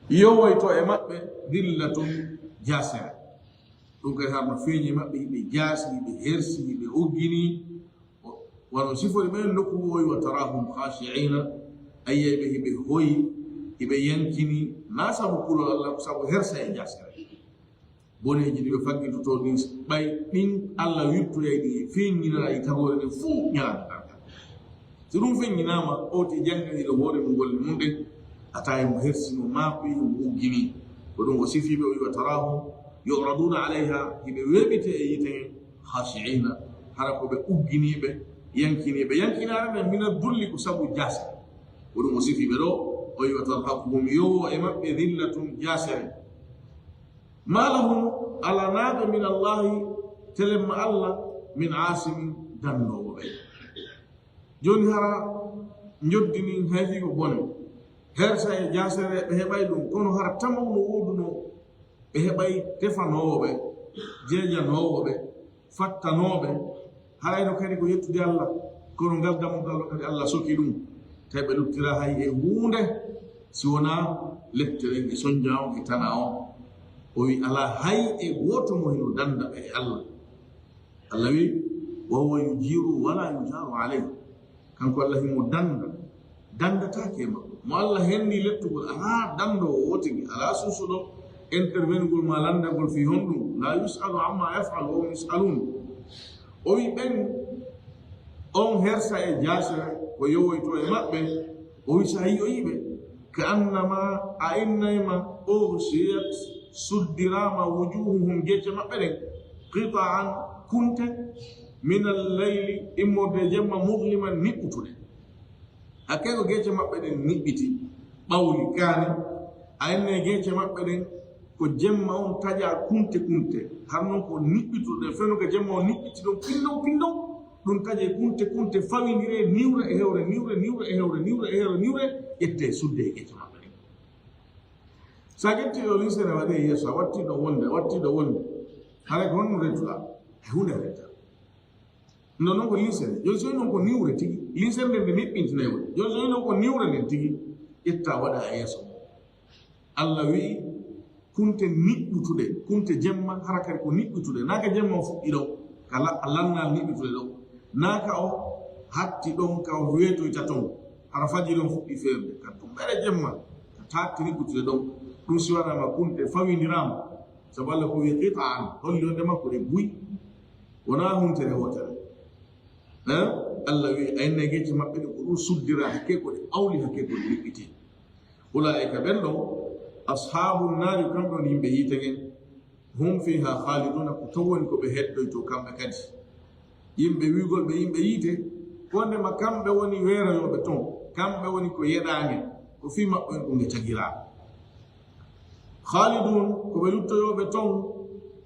yowoyto e maɓɓe dillatun jasere ɗum kadi harno feeñi maɓɓe yiɓe jaasi yiɓe hersi yiɓe oggini wono sifori ɓen nokku woyi wa tarahum khashiina ayyeɓe hiɓe hoyi hiɓe yankini na sabu kulol allah ko sabu hersa e jasere boneji ɗi ɓe faggitoto ɗin ɓay ɗin allah wittoyay ɗi feññinana e tagore ɗen fuu ñalata darga so ɗum feññinama oti jangganiɗo hoore mum golle mum ɗen a tawi mo hersino maaɓi mo oggini ko ɗum o sifiɓe o wi wa tarahum yuraduna alayha hiɓe weɓite e yite hen khashiina hara ko ɓe ugginiɓe yankiniɓe yankinare ɓe mina dulli ko sabu jase ko ɗum o sifiɓe ɗo o wi wa tarhaquhum yowo e maɓɓe dillatun jasere ma lahum ala naɓe min allahi telemma allah min asimin dannowo ɓe joni hara joddinin hayfi ko bone hersa e jasere ɓe heɓay ɗum kono hara tamaw no woduno ɓe heɓay tefanowoɓe jeejanowoɓe fattanoɓe harayno kadi ko yettude allah kono ngal dammugal kadi allah soki ɗum tawi ɓe luttira hay e hunde si wona lettere e soñja o e tana o o wi ala hay e woto mo heno danda ɓe e allah allah wi wa huwa yujiru wala yujaru aleyh kanko allah himo dandatake makko mo allah henni lettugol ala dando o wotigi ala susuɗo intervenugol ma landagol fi honɗum la yusalu amma yafalu wa hum yusalun o wi ɓen on hersa e jasere ko yowoyto e maɓɓe o wi sa yi o yiɓe ka annama a innayma ursiyat suddirama wujuhuhum gecce maɓɓe ɗen qitaan kunte min alleyli immorde jemma mugliman niɓɓutuɗe hakke ko gecce maɓɓe ɗen niɓɓiti ɓawli kaane a inne gecce maɓɓe ɗen ko jemma on taƴa kunte har noon ko niɓɓituɗe feno ko jemma on niɓɓiti ɗon pindow ɗum taƴe kunte fawidire niwre e hewre niwre ƴette sudde e gecce maɓɓe ɗen sa ƴetti ɗo linsere waɗe yeeso a wattiɗo wonde haray ko honno rettuɗa e hunde retta non noon ko linsere joni so noon ko niwre tigi linsere nde nde niɓɓintinayi woni joni so noon ko niwre nden tigi ƴetta waɗa e yeeso allah wi'i kunte niɓɓutuɗe kunte jemma hara kadi ko niɓɓutuɗe naka jemma o fuɗɗi ɗo ka lannal niɓɓutuɗe ɗo naka o hatti ɗon ka o weetoyta ton hara fajiri on fuɗɗi feerde ka ɗum ɓere jemma ka tatti niɓɓutuɗe ɗon ɗum si waɗama kunte fawidirama sabu allah ko wi qita an holli onde makko ɗe buy wona huntere wotere allah wi ayinne gecce maɓɓe ɗe ko ɗum suddira hakke ko ɗe awli hakke ko ɗe niɓɓiti ulaika ɓen ɗon ashabu nari kamɓe on yimɓe yiite gen hum fiha khaliduna ko to woni ko ɓe heddoyto kamɓe kadi yimɓe wigol ɓe yimɓe yiite kondema kamɓe woni weeroyoɓe ton kamɓe woni ko yeɗange ko fi maɓɓe on ɗum ɓe tagira khalidun ko ɓe luttoyoɓe ton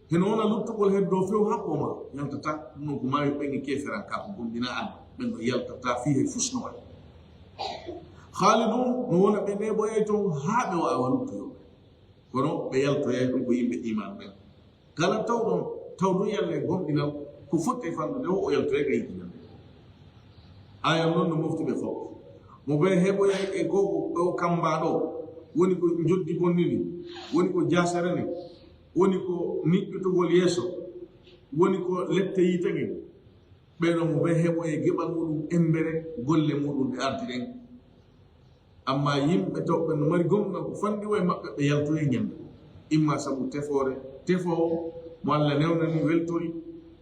heno wona luttugol heddo few hakkoma yaltata ɗum noon ko mawi ɓengi keferan ka ko gomɗina an ɓen ɗo yaltata fi he fusnowal khalidun no wona ɓe ɗeɓoyay ton haa ɓe wawa luttoyoɓe kono ɓe yaltoyay ɗum ko yimɓe iman ɓen kala tawɗum yalle gomɗinal ko fotte fannude o yaltoyay ka yiɗinande ayam noon no moftiɓe fof mo ɓe heɓoyay e gogo kambaɗo woni ko joddi bonnini woni ko jasere ni woni ko niɓɓitugol yeeso woni ko lette yitegen ɓeɗo mo ɓe heɓoye geɓal muɗum embere golle muɗum ɗe ardi ɗen amma yimɓe tawɓe no mari gomna ko fanɗi o e maɓɓe ɓe yaltoye ñande imma sabu tefowo mo allah newnani weltori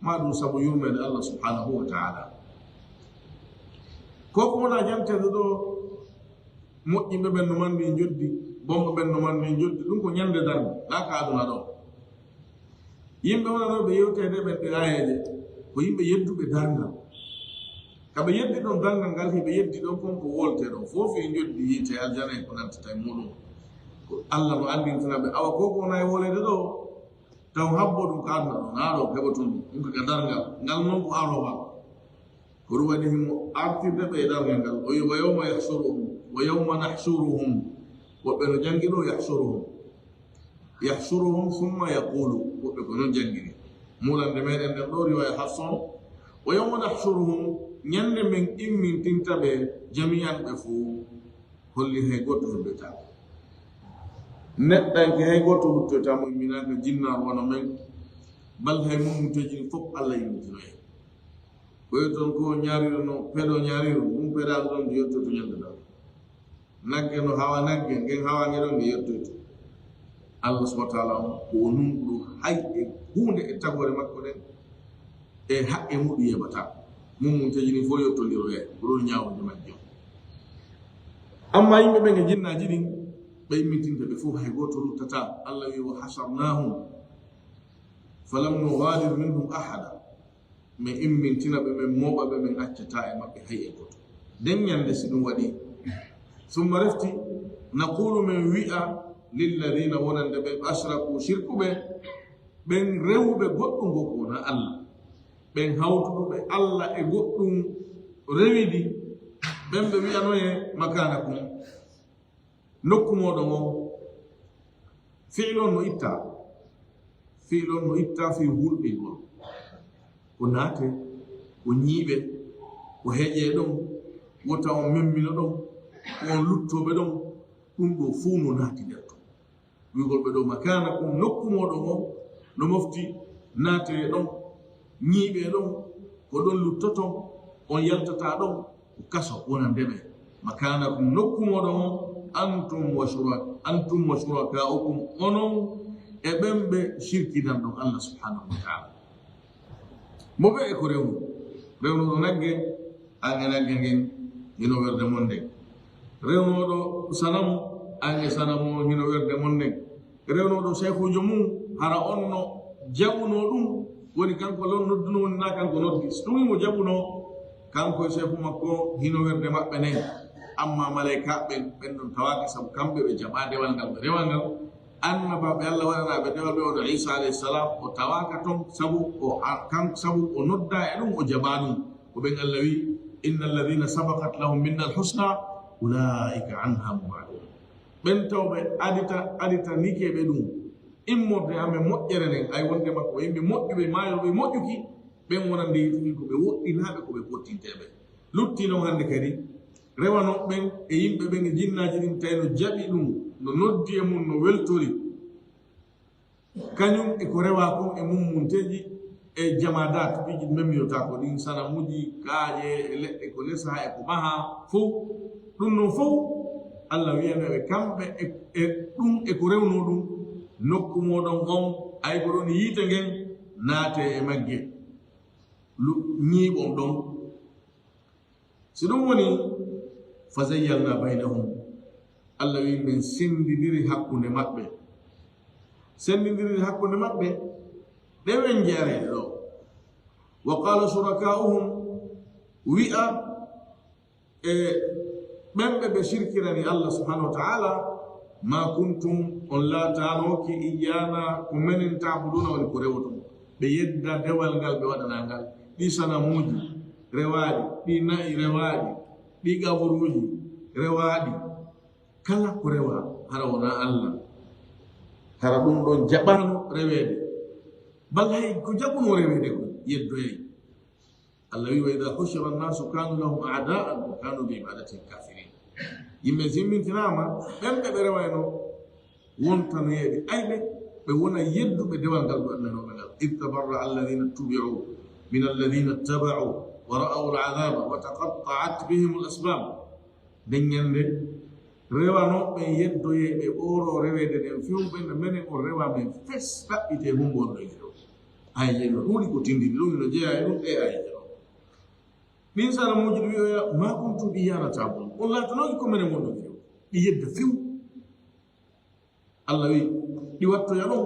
ma ɗum sabu yurmede allah subhanahu wa taala koko wona jantede ɗo moƴƴimɓe ɓen no man ni joddi bomba ɓen no man ni joddi ɗum ko ñande darde la ka aduna ɗo yimɓe wonanoɓe yewtede ɓen ɗe ayeje ko yimɓe yedduɓe darngal kaɓe yeddi ɗon darngal ngal hiɓe yeddi ɗon kon ko wolte ɗon fof e joddi yiite aljana e ko nantata e muɗum ko allah no andintinaɓe awa koko wona e wolede ɗo taw habbo ɗum ko aduna ɗo naɗo heɓotun ɗum kaka darngal ngal noon ko arowal ko ɗum waɗi himo artirde ɓe e darngal ngal o wi wa yawma yahsuruhum wa yawma nahsuruhum woɓɓe no jangi ɗo yahsuruhum summa yaqulu woɓɓe ko noon jangini mulande meɗen nden ɗo riwaya hasson wa yawma nahsuruhum ñande men immintinta ɓe jami'an ɓe fo holli hay goto heɓɓeta neɗɗanke hay goto huttotamo imminaka jinnar wona men bal hay mum tojini fof allah yimmitinoye koye toon ko ñaariro no peɗo ñaariro ɗum peɗaɗo ɗon nde yettoto ñande ɗo nagge no hawa nagge ngen hawange ɗon nde yettoyto allah subahana taala on ko o nunɗuɗo hay e hunde e tagore makko ɗen e haqqe muɗum yeɓata mum tajini fof yettodiroye ko ɗon ñawude majjum amma yimɓe ɓen e jinnaji ɗin ɓe immitinta ɓe fof hay goto ruttata allah wi wa hasarnahum falam nugadir minhum ahada min immintina ɓe min moɓa ɓe min accata e maɓɓe hay e goto nden ñande si ɗum waɗi summa refti naqulu min wi'a lilladina wonande ɓe ashraku shirkuɓe ɓen rewɓe goɗɗum goko wona allah ɓen hawtuɗuɓe allah e goɗɗum rewidi ɓen ɓe wiyanoye makanakum nokku moɗon o fiilon no itta fi hulɓingol ko naate ko ñiiɓe ko heƴe ɗon wota on memmino ɗon on luttoɓe ɗon ɗum ɗo fuu no naati nder ton wigol ɓe ɗo makana kum nokku moɗon o no mofti naate ɗon ñiiɓe ɗon ko ɗon luttoton on yaltata ɗon ko kaso wona ndeɓe makana kum nokku moɗon o antum wa shurakaukum onon e ɓen ɓe shirkinan ɗon allah subhanahu wa taala mo ɓe e ko rewnuɗo nagge ange nagge ngen hino werde mon nden rewnoɗo sanamu ange sanamu hino werde mon nden rewnoɗo cheikhujo mum hara on no jaɓuno ɗum woni kanko lon nodduno woni na kanko noddi so ɗum mo jaɓuno kanko e cheikhu makko hino werde maɓɓe nden amma malaika ɓen ɗon tawaka sabu kamɓe ɓe jaɓa dewal ngal ɓe rewal ngal annabaɓe allah waɗanaɓe dewal ɓe oɗo isa alayhi salam o tawaka toon sabu o nodda e ɗum o jaɓa ɗum ko ɓen allah wi inna alladina sabakat lahum minna alhusna ulaika anha mubadun ɓen tawɓe adita nikeɓe ɗum immorde ame moƴƴere nden ay wonde makko yimɓe moƴƴuɓe mayoɓe moƴƴuki ɓen wonande yituɗin koɓe woɗɗinaɓe koɓe pottinteɓe lutti noon hannde kadi rewano ɓen e yimɓe ɓen e jinnaji ɗin tawi no jaɓi ɗum no noddi e mum no weltori kañum e ko rewa kon e mummunteji e jamadat piji memmirota ko ɗin sanamuji kaaƴe e leɗɗe ko lesa e ko maha fof ɗum noon fof allah wiyanoɓe kamɓe e ɗum e ko rewno ɗum nokku moɗon on ay ko ɗon yiite ngen naate e magge ñiiɓon ɗon si ɗum woni fa zayyalna baynahum allah wi min sendidiri hakkunde maɓɓe ɗewen jeereɗe ɗo wa qala shurakauhum wi'a e ɓenɓe ɓe shirkirani allah subhanahu wa taala ma kuntum on laatanoki iyana ko menen tabuduna woni ko rewotum ɓe yedda dewal ngal ɓe waɗana ngal ɗi sanamuji rewaɗi ɗi na'i rewaɗi ɗi gaboruji rewaɗi kala ko rewa hara wona allah hara ɗum ɗon jaɓano rewede bal hay ko jaɓuno rewede ko yeddoyay allah wi wa ida hushira annasu kanu lahum a'da'an wa kanu bi ibadatihim kafirin yimɓe simmintinama ɓenɓe ɓe rewayno wontanoyeɓe ayɓe ɓe wona yedduɓe dewal ngal ɓe annanoɓe ngal id tabarra alladina tubi'u min alladina ittaba'u wa ra'aw al'adaba wa taqatta'at bihim al-asbab nden ñande rewanoɓe yeddoyeɓe ɓoro rewede nden fewɓe no menen on rewa men fes ɗaɓɓite humborɗoye ɗo ayje no ɗuuɗi ko tindini ɗum no jeeya e ɗum ɗe ayje ɗo ɗin sanamuji ɗum wiyoya ma kuntum iyana tabun on latanoki ko menen wonɗo fiyo يد فيو الله وي دي واتو يالو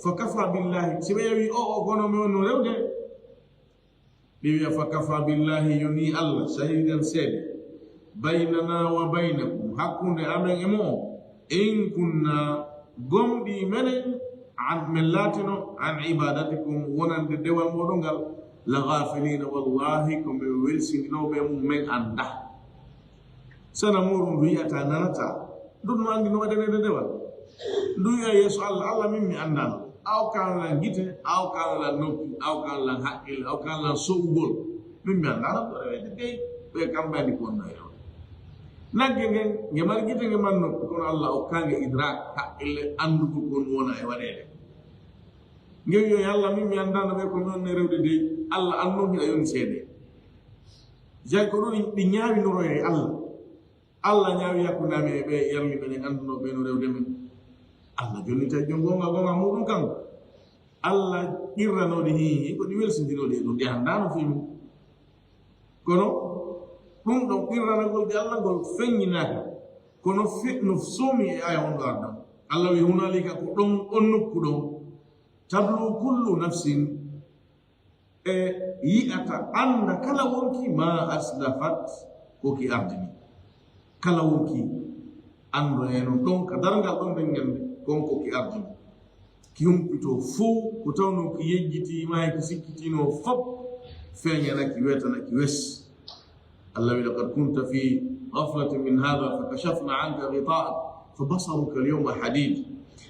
فكفى بالله سيبي او غونو ميونو رewde دي فكفى بالله يني الله شهيدا سيد بيننا وبينكم حكون امن امو ان كنا غمدي من عن ملاتنا عن عبادتكم ونند دوال مودونغال لغافلين والله كم ويلسين نو بي من اندا sana murun wi'ata nanata dun no andi no wadene dewal du ya yesu allah mimmi andal aw kan la gite aw kan la noppi aw kan la haqqil aw kan la sowgol mimmi andal do rewede dey be kambani ko no yo nagge ngen ngemal gite ngemal noppi kono allah o kange idrak haqqil andu ko kon wona e wadede ngel yo yalla mimmi andal be ko non ne rewde dey allah anno mi ayon sede jay ko dun di nyaawi no roye Allah ñaawi yakuna me be yarmi be anduno be no rewde men Allah joni tay gonga mudum kan Allah irrano di hi ko di welsindino de do andano fimi kono dum do irrano gol di Allah gol feññinaka kono fitno somi e aya on garda Allah wi hunalika ko don on nokku don tablu kullu nafsin e yi'ata anda kala wonki ma aslafat ko ki ardini kala wonki ando eno don ka dargal don den ngende konko ki ardi ki humpito fu ko tawno ki yejjiti ma ki sikkitino fop feñana ki wetana ki wes Allah wi laqad kunta fi ghaflatin min hadha fakashafna anka ghita'ak fabasaruka al-yawma hadid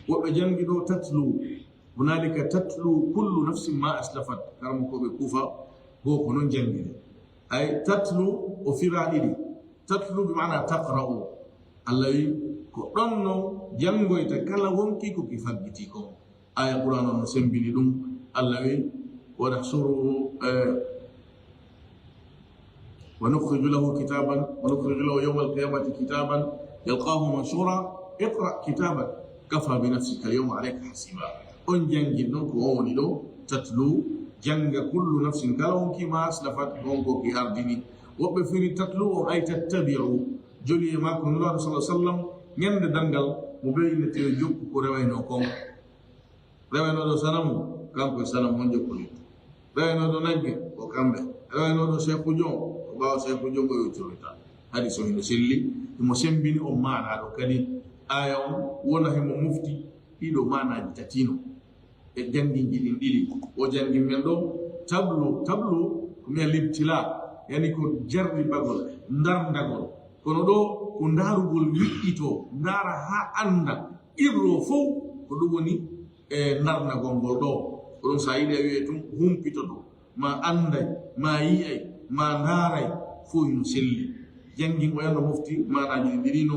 wa bajangido tatlu hunalika tatlu kullu nafsin ma aslafat karam ko be kufa go ko non jangide ay tatlu o firadidi tatlu bi maana taqra'u Allah ko donno jangoyta kala wonki ko ki faggiti ko aya qur'an no sembini dum Allah wa nahsuru wa nukhrij lahu kitaban wa nukhrij lahu yawm al-qiyamati kitaban yalqahu manshura iqra kitaban kafa bi nafsika al-yawma 'alayka hasiba on jangi non ko woni do tatlu janga kullu nafsin kala wonki ma aslafat gongo ki ardini woɓɓe firi tatlu o ay tattabi'u joli e makko nulaɗo sallah sallam ñande dangal mo ɓeynete jokku ko rewayno kon rewaynoɗo sanamu kanko e sanam on jokkoli rewaynoɗo nagge ko kamɓe rewaynoɗo cheikhu jon ko ɓawa cheikhu jon o yewtiroyta hadi so hino selli imo sembini on manaɗo kadi aya on wona hemo mufti ɗiɗo manaji tatino e jangiji ɗin ɗiɗi o jangi men ɗo tablu ko miya libtila yani ko jarri bagol ndarndagol kono ɗo ko ndaarugol wi'ito ndaara ha anda irro fof ko ɗum woni e ndarnagol ngol ɗo ko ɗum sa yiɗi a wiye tum humpito ɗo ma anday ma yiyay ma ndaaray fof no selli jangin o yanno mofti manaji ɗi ɗiɗino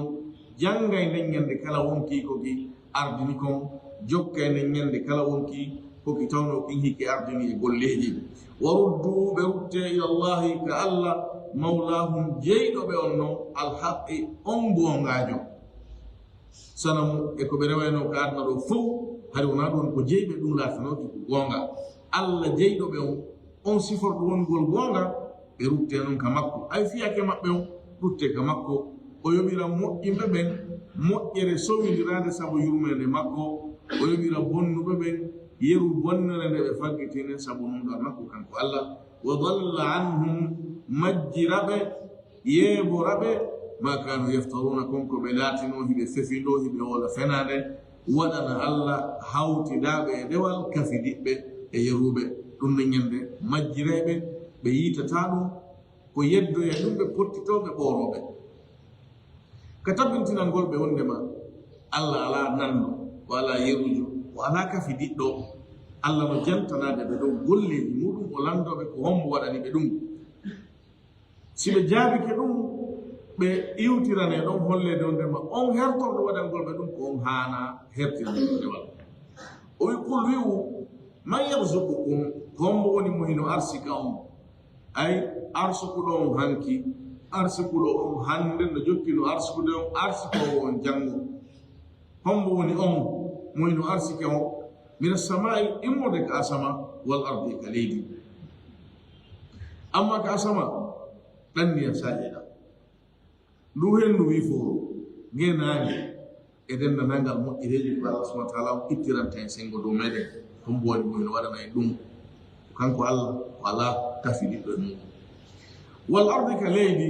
jangay nden ñande kala wonki koki ardini kon jokkay nden ñande kala wonki koki tawno kin hikki ardini e golleji waruddu ɓe rutte ila llahi ka allah mawlahum jeyɗo ɓe on noon alhaqi on bongajo sanamu e ko ɓe rewayno ka adna ɗo fof hari wona ɗon ko jeyɓe ɗum laatanoki ko gonga allah jeyɗo ɓe on siforɗo wongol gonga ɓe rutte noon ka makko ay fiyake maɓɓe on rutte ka makko o yoɓira moƴƴinɓe ɓen moƴƴere sowidirade saabu yurmede makko o yoɓira bonnuɓe ɓen yeru bonnere nde ɓe faggitinen sabu num ɗo makko kanko allah wa dalla anhum majjiraɓe yeeboraɓe ma kanu yaftaruna konko ɓe laatino hiɓe fefiɗo hiɓe wola fenade waɗana allah hawtidaɓe e ɗewal kafidiɓɓe e yeruɓe ɗum ne ñande majjireɓe ɓe yitata ɗum ko yeddoya ɗum ɓe pottitoɓe ɓoroɓe ka tabbintinangol ɓe wondema allah ala nanno o ala yerujo o ala kafidiɗɗo allah no jantanade ɓe ɗo golleji muɗum o landoɓe ko hombo waɗani ɓe ɗum si ɓe jaabike ɗum ɓe iwtirane ɗon hollede ondema on hertorɗo waɗangol ɓe ɗum ko on haana hertirande ɗewal o wi qul wi'u man yarzuqukum ko hombo woni mo hino arsika on ay arsukuɗo on hanki arsikuɗo on hande no jokki no arsikude on arsikowo on janngo hombo woni on mo hino arsike on min assamai immode ka asama wal ardi ka leydi amma ka asama ɗanniya saƴeɗa ndu hen ndu wi fo ngenaani e denndanangal moƴƴireeji ko Allah subahana taala o ittiranta en sengo dow meɗen hombo woni moyno waɗana en ɗum kanko Allah ko alaa tafiɗiɗɗo e muɗum wal ardi ka leydi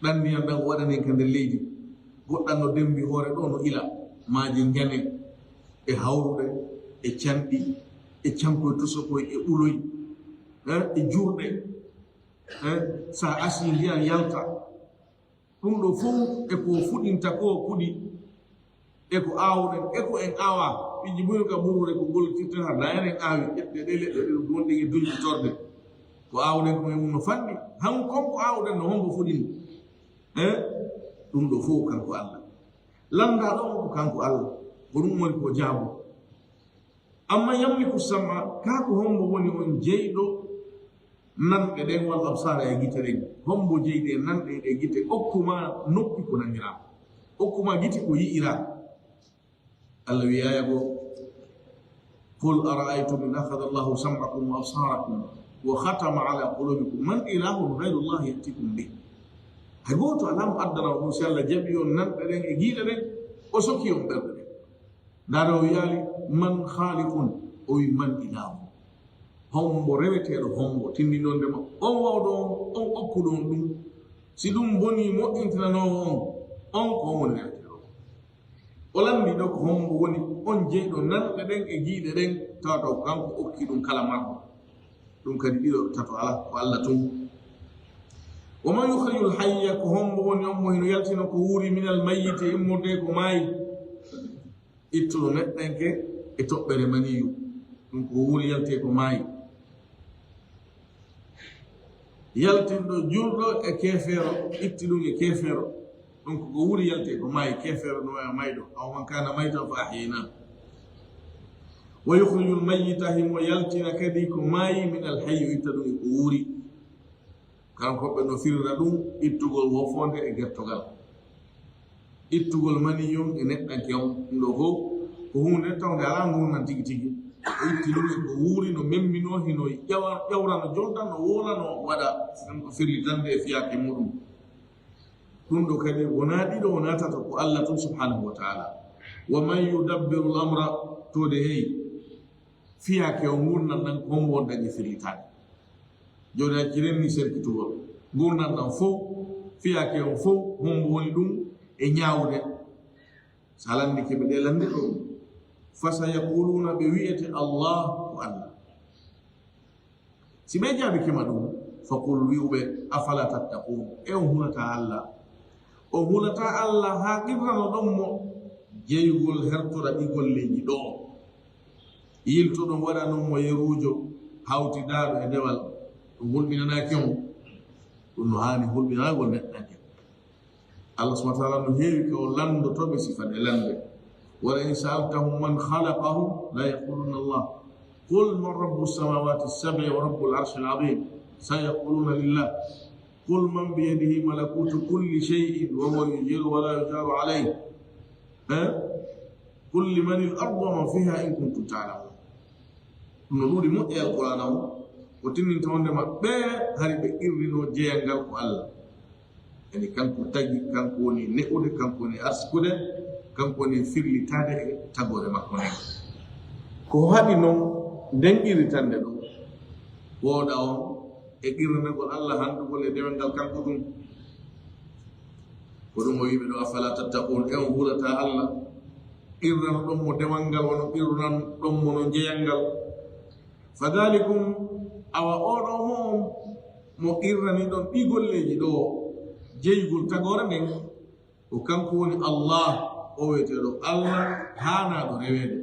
ɗan ndiyam ɗan waɗanen ka nder leydi goɗɗan no dembi hoore ɗo no ila maaji ngane e hawruɗe e canɗi e cankoye tusokoye e ɓuloy e jurɗe so a asii ndiyan yalta ɗum ɗo fof e ko fuɗinta ko kuɗi e ko aawɗen e ko en aawa ɓiƴƴi muyno ka ɓurure ko goltirten har dayan en aawi ƴeɗɗe ɗe leɗɗe ɗe gonɗe e duñi torde ko aawɗen ko men no fanɗi han konko aawɗen no hombo fuɗini ɗum ɗo fof kanko Allah landa ɗon ko kanko Allah ko ɗum woni ko jaabu amma yamliku sama kaa ko hombo woni on jeyɗo nanɗe ɗen walla absara e gite ɗen hombo jeyɗi e nanɗe ɗe gite okkuma noppi ko nanirama okkuma gite ko yi'ira Allah wiyaya goo qul ara'aytum in akhadha Allahu sam'akum wa absarakum wa khatama ala qulubikum man ilahun ghayru Allah yatikum bih hay gooto alamo addana ɗum si Allah jaɓi on nanɗe ɗen e giiɗe ɗen o soki on ɓerɗe ɗen ndaɗa o wiyaali man khaliqun o wi man ilahu hombo reweteɗo hombo tindinondema on wawɗo on okkuɗon ɗum si ɗum boni moƴƴintinanowo on ko on woni reweteɗo o lamdi ɗo ko hombo woni on jeyɗo nanɗe ɗen e giiɗe ɗen tawata ko kanko okki ɗum kala marɗo ɗum kadi ɗiɗo tato ala ko Allah tun wa man yukhriju lhayya ko hombo woni on mo hino yaltina ko wuuri min almayyiti immorde ko maayi ittuɗo neɗɗenke e toɓɓere maniyu ɗum ko wuuri yalte ko maayi yaltinɗo julɗo e keefeero itti ɗum e keefeero ɗum ko wuuri yalte ko maayi keefeero no waya mayɗo aw man kana maytan fa ahyayna wa yukhriju lmayyita himo yaltina kadi ko maayi min alhayyu itta ɗum e ko wuuri kankoɓe no firra ɗum ittugol wofonde e gertogal ittugol maniyum e neɗɗanke on ɗum ɗo fof ko hunde tawde ala ngurnan tigi tigi o itti ɗum e ko wuuri no membino hino ƴawra no jonta no wola no waɗa firlitande e fiyake muɗum ɗum ɗo kadi wona ɗiɗo wona tata ko Allah tun subhanahu wa taala wa man yudabbiru l amra tode heyi fiyake o ngurnan ɗan ko hombo won dañi firlitade joni a cirenni serkitugol gurnan ɗan fof fiyake on fof hombo woni ɗum e ñaawde so alandi keɓe ɗe lande ɗo fasayaquluna ɓe wiyete Allah ko Allah si ɓe jaabi kema ɗum faqul wi'uɓe afala tattaqun e on hulata Allah o hulata Allah ha qirrano ɗon mo jeygol hertora ɗi golleji ɗo yiltoɗon waɗa non mo yerujo hawtidaɗo e ndewal ɗum hulɓinanaki on ɗum no hani hulɓinagol neɗɗake Allah subhanahu wa ta'ala no heewi ko landotoɓe sifade lande wala in sa'altahum man khalaqahum la yaquluna Allah qul man rabbu samawati as-sab'i wa rabbu al-arshi al-'azim sayaquluna lillah qul man bi yadihi malakutu kulli shay'in wa huwa yujiru wa la yujaru alayhi qul liman al-ardu wa man fiha in kuntum ta'lamun no ɗuɗi moƴƴe alquran o o tinninta wonde maɓɓe hari ɓe irrino jeyangal ko Allah yani kanko tagi kanko woni ne'ude kanko woni arsikude kanko woni firlitade e tagore makko nen ko haɗi noon nden irritande ɗum wooɗa on e irranagol Allah handugol e dewel ngal kanko ɗum ko ɗum o wiɓe ɗo afala tattaqun e on hulata Allah irrano ɗon mo dewal ngal wono irran ɗon mo no jeyal ngal fadalikum awa oɗo mo irrani ɗon ɗi golleji ɗo jeygol tagore nden ko kanko woni Allah o weteɗo Allah hanaɗo rewede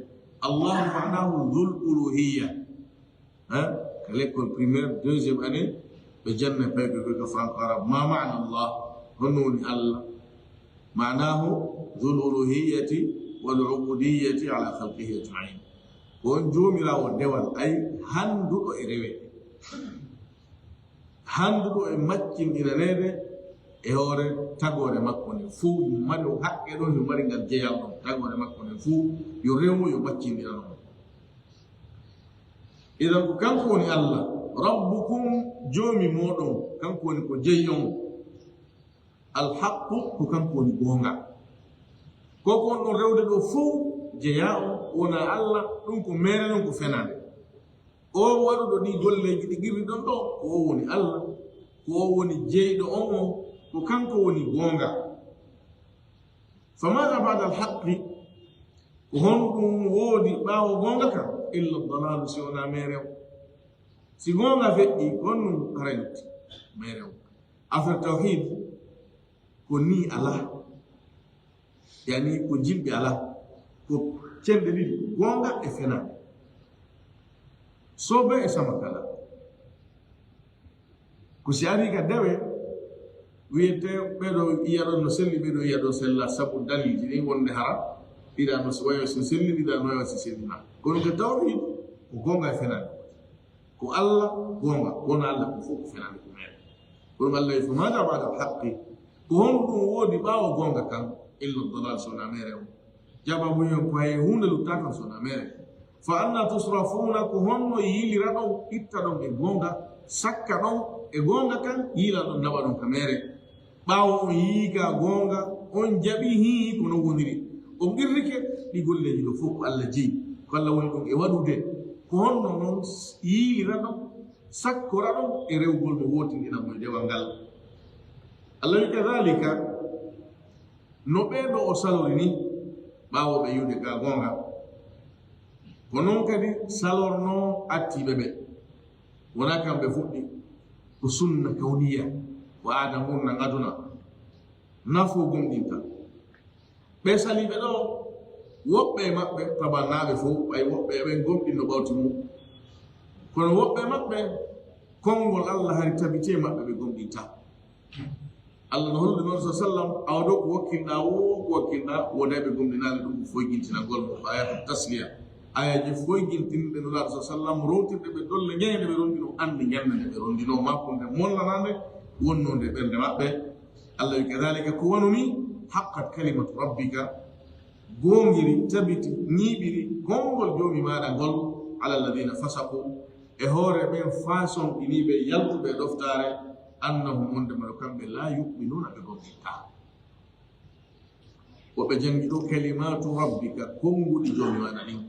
Allah manahu dhul uluhiyya ka l'école primaire deuxième année ɓe janne payɓe koyka franco arabe ma mana Allah honno woni Allah manahu dhul uluhiyyati wal ubudiyyati ala khalqihi ajmain won jomirawo dewal ay handuɗo e rewede handuɗo e maccinɗinanede e hoore tagore makko nde fuu mari o haqqe ɗon yo mari ngal jeyal ɗon tagore makko nde fuu yo rewmo yo maccinɗinano idan ko kanko woni Allah rabbukum joomi moɗon kanko woni ko jeyi on alhaqqu ko kanko woni gonga ko kon ɗon rewde ɗo fof jeya o wona Allah ɗum ko mere non ko fenade o waɗuɗo ɗi golleji ɗi girri ɗon ɗo ko o woni Allah ko o woni jeyɗo on o ko kanko woni gonga famada bada alhaqqi ko honɗum woodi ɓaawo gonga kam illa dalalu si wona merew si gonga feƴƴi gonɗum arenti merew affaire tawhid ko ni ala yani ko jimɓe ala ko cende ɗiɗi gonga e fenade sobe e samakala ko si ari ka dewe wiyete ɓeɗo yiyaɗon no selli ɓeɗo yiyaɗo sella sabu daliji ɗi wonde hara ɗiɗa no wayo so selli ɗiɗa no wayo so sellina kono ko tawhid ko gonga e fenade ko Allah gonga wona Allah ko fof ko fenade ko mere kono Allah e famada bada alhaqqi ko honɗum woodi ɓaawo gonga kan illa dalal sona mere o jaba mumen ko hay hunde lutta kan sona mere fa anna tusrafuna ko honno yilira ɗon itta ɗon e gonga sakka ɗon e gonga kan yila ɗon naɓa ɗon ka mere ɓaawo on yiiga gonga on jaɓi hi kono woniri on irrike ɗi golleji ɗo fof ko Allah jeyi ko Allah woni ɗum e waɗude ko honno noon yiilira ɗon sakkora ɗon e rewgol mo wotinɗina mo e dewal ngal Allah wi kadalika no ɓeeɗo o salori ni ɓaawoɓe yiwde ga gonga ko noon kadi salorno attiɓe ɓe wona kamɓe fuɗɗi ko sunna kawniya ko aada murna aduna nafo gomɗinta ɓe saliɓe ɗo woɓɓe maɓɓe tabannaɓe fof ɓay woɓɓe ɓen gomɗinno ɓawti mum kono woɓɓe maɓɓe konngol Allah hari tabite maɓɓe ɓe gomɗinta Allah no hollude noon sa sallam awɗo ko wakkilɗa wo ko wakkilɗa wodaɓe gomɗinade ɗum ko foygintinagol mo ayatu tasliya ayaji foygintinɗe no laaɗo sa sallam rontirɗe ɓe dolle ñeyde ɓe rondino ande ñande nde ɓe rondino makkunde mollanande wonnode ɓernde maɓɓe Allah wi kadalika ko wanu ni haqqat kalimatu rabbika gongiri tabiti ñiiɓiri gongol joomi maɗa ngol ala alladina fasaku e hoore ɓen façon ɗiniɓe yaltuɓe ɗoftare annahum wondemaɗo kamɓe la yuminuna ɓe gomɗinta woɓe jangi ɗo kalimatu rabbika konguɗi joomi maɗa ɗin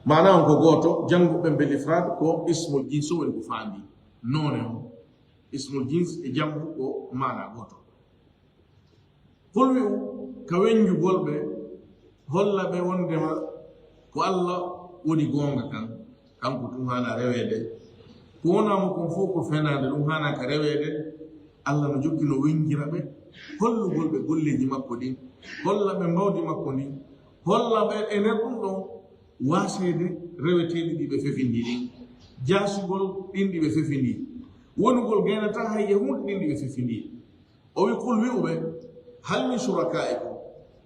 mana on ko goto janguɓe mbel ifrad ko ismul jins woni ko faandi none on ismul jins e jangu ko mana goto holwi ka wenjugol ɓe holla ɓe wondema ko Allah woni gonga kan kanko tum hana rewede ko wonamo kon fof ko fenade ɗum hana ka rewede Allah no jokki no wenjira ɓe hollugol ɓe golleji makko ɗin holla ɓe mbawdi makko ndin holla ɓe e nder ɗum ɗon wasede reweteɗi ɗi ɓe fefindi ɗin jasugol ɗin ɗi ɓe fefindi wonugol gaynata hay hunde ɗin ɗi ɓe fefindi o wi qul wi'uɓe hal min shurakaikum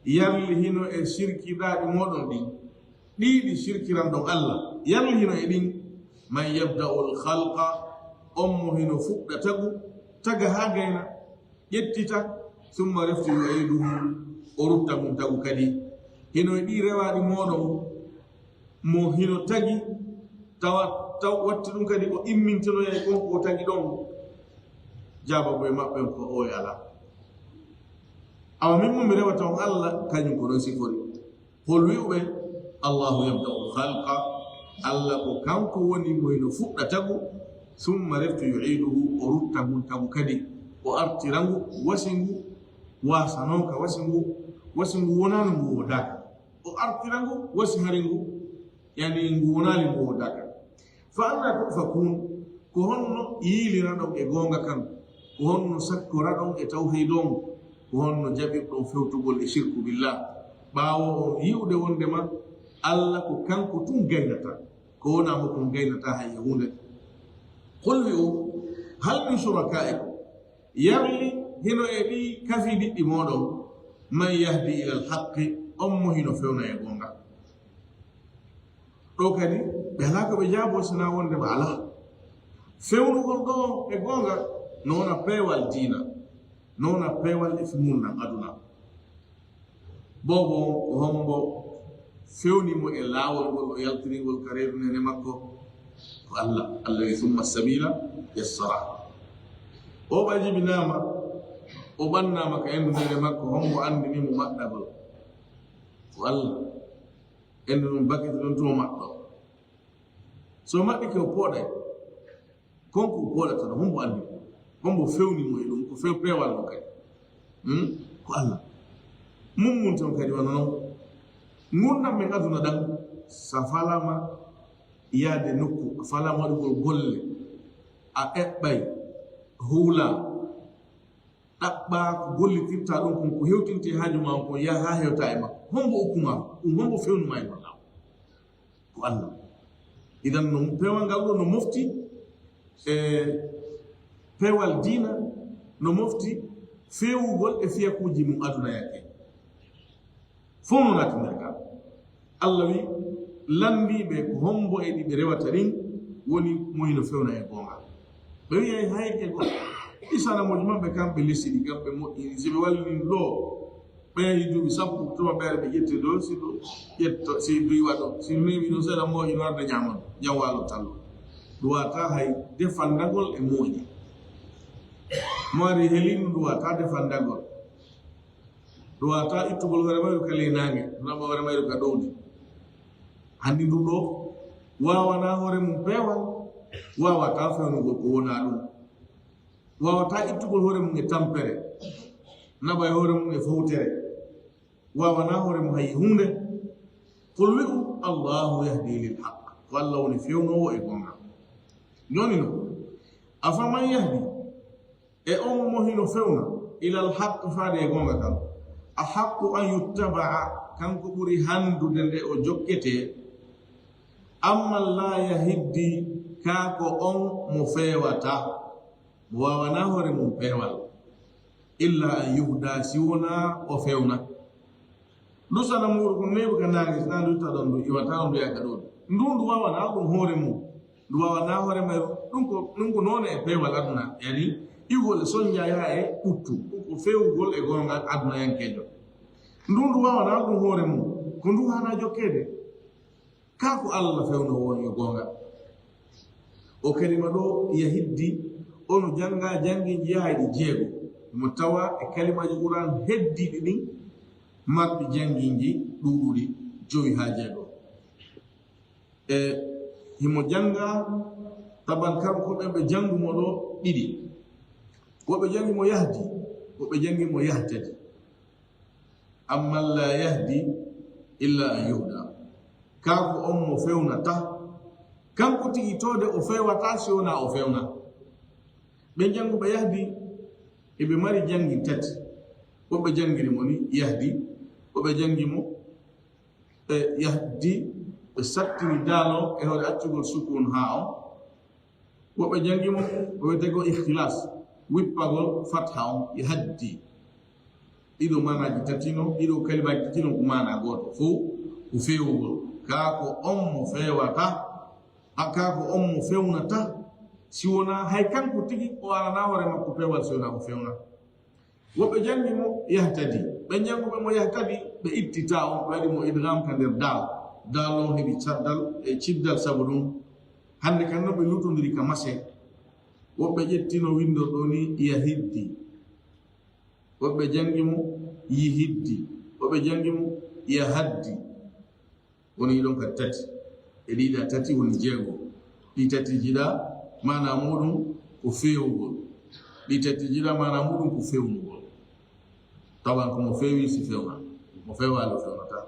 yarli hino e sirkiɗaɗi moɗon ɗin ɗiɗi sirkiran ɗon Allah yarli hino e ɗin man yabda'u lhalqa on mo hino fuɗɗa taga ha gayna ƴettita summa reftu yu'iduhu o rutta mum tagu kadi hino e ɗi rewaɗi moɗon mo hino tagi taw watti ɗum kadi o immintinoya e konko o tagi ɗon jaba boye maɓɓen ko o e ala awa min mo mi rewata on Allah kañum ko ɗon sifori hol wi'uɓe allahu yabda'u lhalqa Allah ko kanko woni mo hino fuɗɗa tagu summa reftu yu'iduhu o rutta mum tagu kadi o artirangu wasingu wasanonka wasingu wonano ngu wodaka o artirangu wasi haringu yani ngu wonali ngu wodaka fa anna tufakun ko honno yiilira ɗon e gonga kan ko honno sakkora ɗon e tawhidon ko honno jaɓirɗon fewtugol e shirku billah ɓaawo on yiwde wondema Allah ko kanko tun gaynata ko wonamo kon gaynata hay hunde qul wi'u hal min shurakaikum yarli hino e ɗi kafi ɗiɗɗi moɗon man yahdi ila alhaqqi on mo hino fewna e gonga ɗo kadi ɓe ala ko ɓe jaabo sina wondema ala fewnugol ɗo e gonga nowona peewal diina nowona peewal e fimurnan aduna bobo o hombo fewnimo e laawol ngol o yaltiringol ka rewnene makko ko Allah wi summa sabila yassara o ɓajibinama o ɓannama ka endudere makko hombo andinimo maɗɗagol ko Allah endu ɗum bakiti ɗum tumo maɗɗo so maɗɗi ke o pooɗay konko o pooɗata ɗo hombo andi hombo fewnimo e ɗum ko pewal no kadi ko Allah mum ton kadi wona noon gurdam men aduna ɗan sa falama yaade nokku a falama waɗugol golle a eɓɓay huula ɗaɓɓa ko gollitirta ɗum kon ko hewtinte haaju ma ko yaha ha hewta e makko hombo okkuma ɗum hombo fewnuma e walla ko Allah idan no pewal ngal ɗo no mofti e pewal diina no mofti fewugol e fiyakuji mum aduna yake fof no naati nder kam Allah wi landiɓe ko hombo e ɗi ɓe rewata ɗin woni moyno fewna e gonga ɓe wiyay hayke go isanamoji maɓɓe kamɓe lesiɗi kamɓe moƴƴini si ɓe wallini ɗo ɓeyi duuɓi sappo tuma ɓeere ɓe ƴette ɗo si ɗo ƴetto si duiwa ɗo si newi ɗo seeɗa moƴino arde ñamano jam walo tallo ɗum wata hay defandagol e moƴƴi mo ari helino ɗum wata defandagol ɗum wata ittugol hoore mayru ka ley nangue naɓa hoore mayru ka ɗowdi hanndi ɗum ɗo wawana hoore mum peewal wawata fewnugol ko wona ɗum wawata ittugol hoore mum e tampere naɓa e hoore mum e fowtere wawana hoore mum hay hunde qul wi'u allahu yahdi lil haq ko Allah woni fewnowo e gonga joni no afaman yahdi e on mo hino fewna ilal haq faade e gonga kam a haqqu an yuttabaa kanko ɓuri handude nde o jokkete amma la yahiddi kako on mo fewata mo wawana hoore mum peewal illa an yuhda si wona o fewna lusana muɗum ko neɓi ka nange sina lutta ɗon ɗum iwata on nduyaka ɗon ndu wawana ɗum hoore mum ndu wawana hoore may ɗum ko noon e peewal aduna yani igol e soñja yaha e ɓuttu ko fewugol e gongal aduna yankejo ndu wawana ɗum hoore mum ko ndu hana jokkede kako Allah fewno woni e gonga o kalima ɗo yahiddi ono janga jangiji yahayɗi jeego mo tawa e kalimaji Qur'an heddiɗi ɗin marɗi jangiji ɗuɗuɗi joyi ha jeego e himo janga taban kanko ɓe jangumo ɗo ɗiɗi woɓe jangimo yahdi woɓe jangimo yahtadi amma la yahdi illa an yuhda kako on mo fewnata kanko tigi tode o fewata si wona o fewna ɓe janguɓe yahdi eɓe mari jangi tati woɓe jangiri mo ni yahdi woɓe jangimo yahdi ɓe sattini daalo e hoore accugol sukun ha on woɓe jangimo o wiyetego ihtilas wippagol fatha on yahaddi ɗiɗo manaji tatino ɗiɗo kalimaji tatino ko mana goto fo ko fewugol kako on mo fewata kako on mo fewnata si wona hay kanko tigi o alana hoore makko pewal si wona o fewna woɓɓe jangimo yahtadi ɓe janguɓe mo yahtadi ɓe ittita on ɓe waɗi mo idgam ka nder dal on heɓi caddal e ciddal sabu ɗum hande kanno ɓe lutodiri ka mase woɓɓe ƴettino windo ɗo ni yahiddi woɓɓe jangimo yihiddi woɓɓe jangimo yahaddi woni ɗon ka tati e ɗiɗa tati woni jeego ɗi tati jiɗa mana muɗum ko fewugol ɗi tati jiɗa mana muɗum ko fewnugol tawan komo fewi si fewna mo fewalo fewnata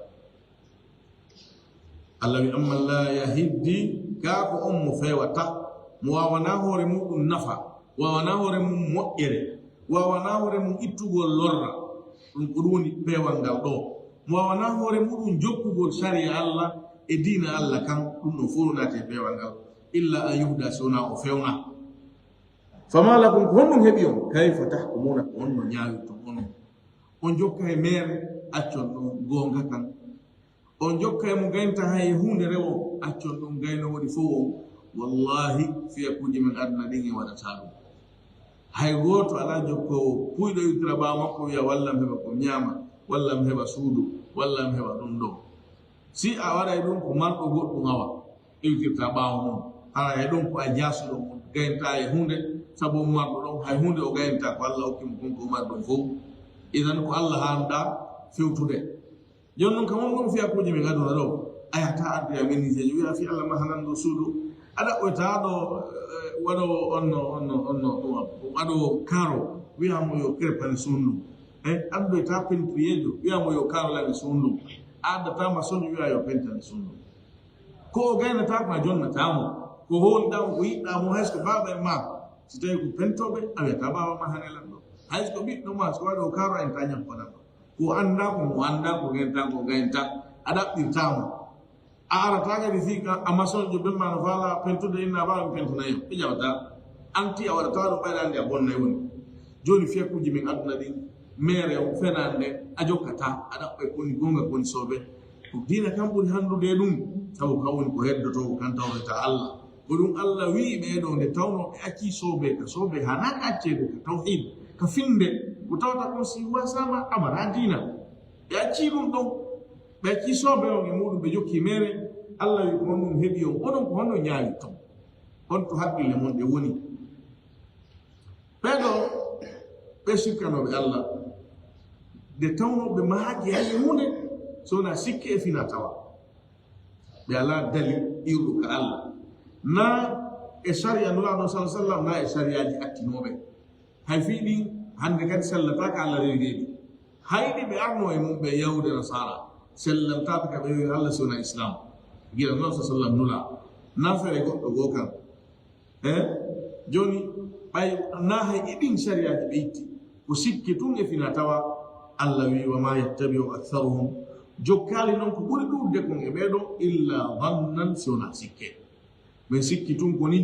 Allah wi amma la yahiddi kako on mo fewata mo wawana hoore muɗum nafa wawana hoore mum moƴƴere wawana hoore mum ittugol lorra ɗum ko ɗum woni pewal ngal ɗo mo wawana hoore muɗum jokkugol sharia Allah e diina Allah kan ɗum ɗo fof nate pewal ngal illa an yuhda si wona o fewna fama lakum ko honɗum heɓi on kayfa tahkumuna ko honno ñaawirton onon on jokka e mere accon ɗum gonga kan on jokka e mo gaynta hay hunde rewo accon ɗum gayno waɗi fof o wallahi fiya kuuje men aduna ɗin e waɗata ɗum hay goto ala jokkowo puyɗo yitira ɓawa makko wiya wallam heɓa ko ñaama wallam heɓa suudu wallam heɓa ɗum ɗo si a waɗay ɗum ko marɗo goɗɗum awa iwtirta ɓawa mum ara e ɗum ko a jasuɗo mum gaynta e hunde sabu mardo don hay hunde o gayenta ko Allah hokki mo ko mardo fo idan ko Allah handa fewtude jonnon kam on fiya ko jimi ngado do ayata addu ya min je wi fi Allah mahanan rasulu ada o taado wado onno wado karo wi amo yo krepani sunnu ando ta pentriyedo wi amo yo karo la sunnu ada ta masoni wi ayo pentani sunnu ko gayna ta ma jonna tamo ko honda ko yida mo hasko baba ma sitay ko pentobe awe ta baba ma hanelan do hasko bit no ma so wado karo en tanyam ko ko anda ko genta ada pitamo ara taga di fika amason jo bemma no fala pentude inna ba pentuna yo e jawta anti awara taado baydande bonna woni joni fiya kuji min aduna di mere o fenande ajokata ada be koni gonga koni sobe ko dina kamburi handude dum taw kawoni ko heddoto kan tawta Allah ko dum Allah wi be do de tawno e acci sobe ka sobe hanaka accede ka tawhid ka finde ko tawta ko si wasama amara dina e acci dum do be acci sobe on e mudum be jokki mere Allah wi ko non hebi on onon ko hono nyaali to on to hakkille mon de woni bedo be sikano be Allah de tawno be maaji hay hunde so na sikke e fina tawa be Allah dali iru ka Allah na e sharia nula no sallallahu alaihi wasallam na e sharia ji attinobe hay fiidi hande kan sallata ka Allah reedi haydi be arno e mum be yawde nasara sallanta ka be Allah sunna islam gira no sallallahu alaihi wasallam nula na fere goddo gokan joni bay na hay idin sharia ji beyti ko sikke tun e fina tawa Allah wi wa ma yattabi'u aktharuhum jokkali non ko buri durde ko e bedo illa dhannan sona sikke men sikki tun koni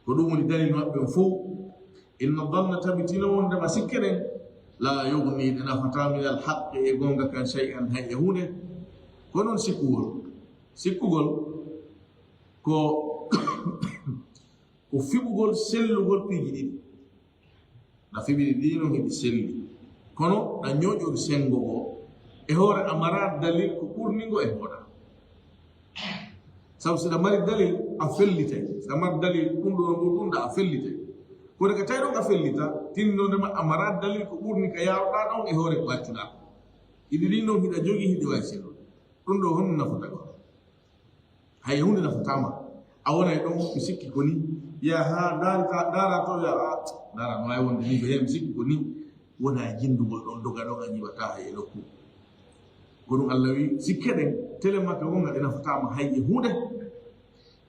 ko dum woni dalil mabbe fo inna dhanna tabtina wonde ma sikke den la yughni dana fata min al haqq e gonga kan shay'an hay yahude ko non sikkugol ko ko fibugol sellugol piji didi na fibidi dino hedi selli kono na nyojo sengo go e hore amara dalil ko kurningo e hoda sabu sida mari dalil a fellite sida mari dalil kundo a fellite ko daga taydo a fellita tinno de amara dalil ko kurni ka yawda don e hore paccuda idi dino hida jogi hidi wasiro kundo honno na fota ko hay hunde na fotama awona don sikki koni ya ha dara to ya dara no ay wonde ni be sikki koni wona jindugol don doga don anyi wata hay lokku gonu Allah wi sikkeden telema ka wonga dina fatama hay hude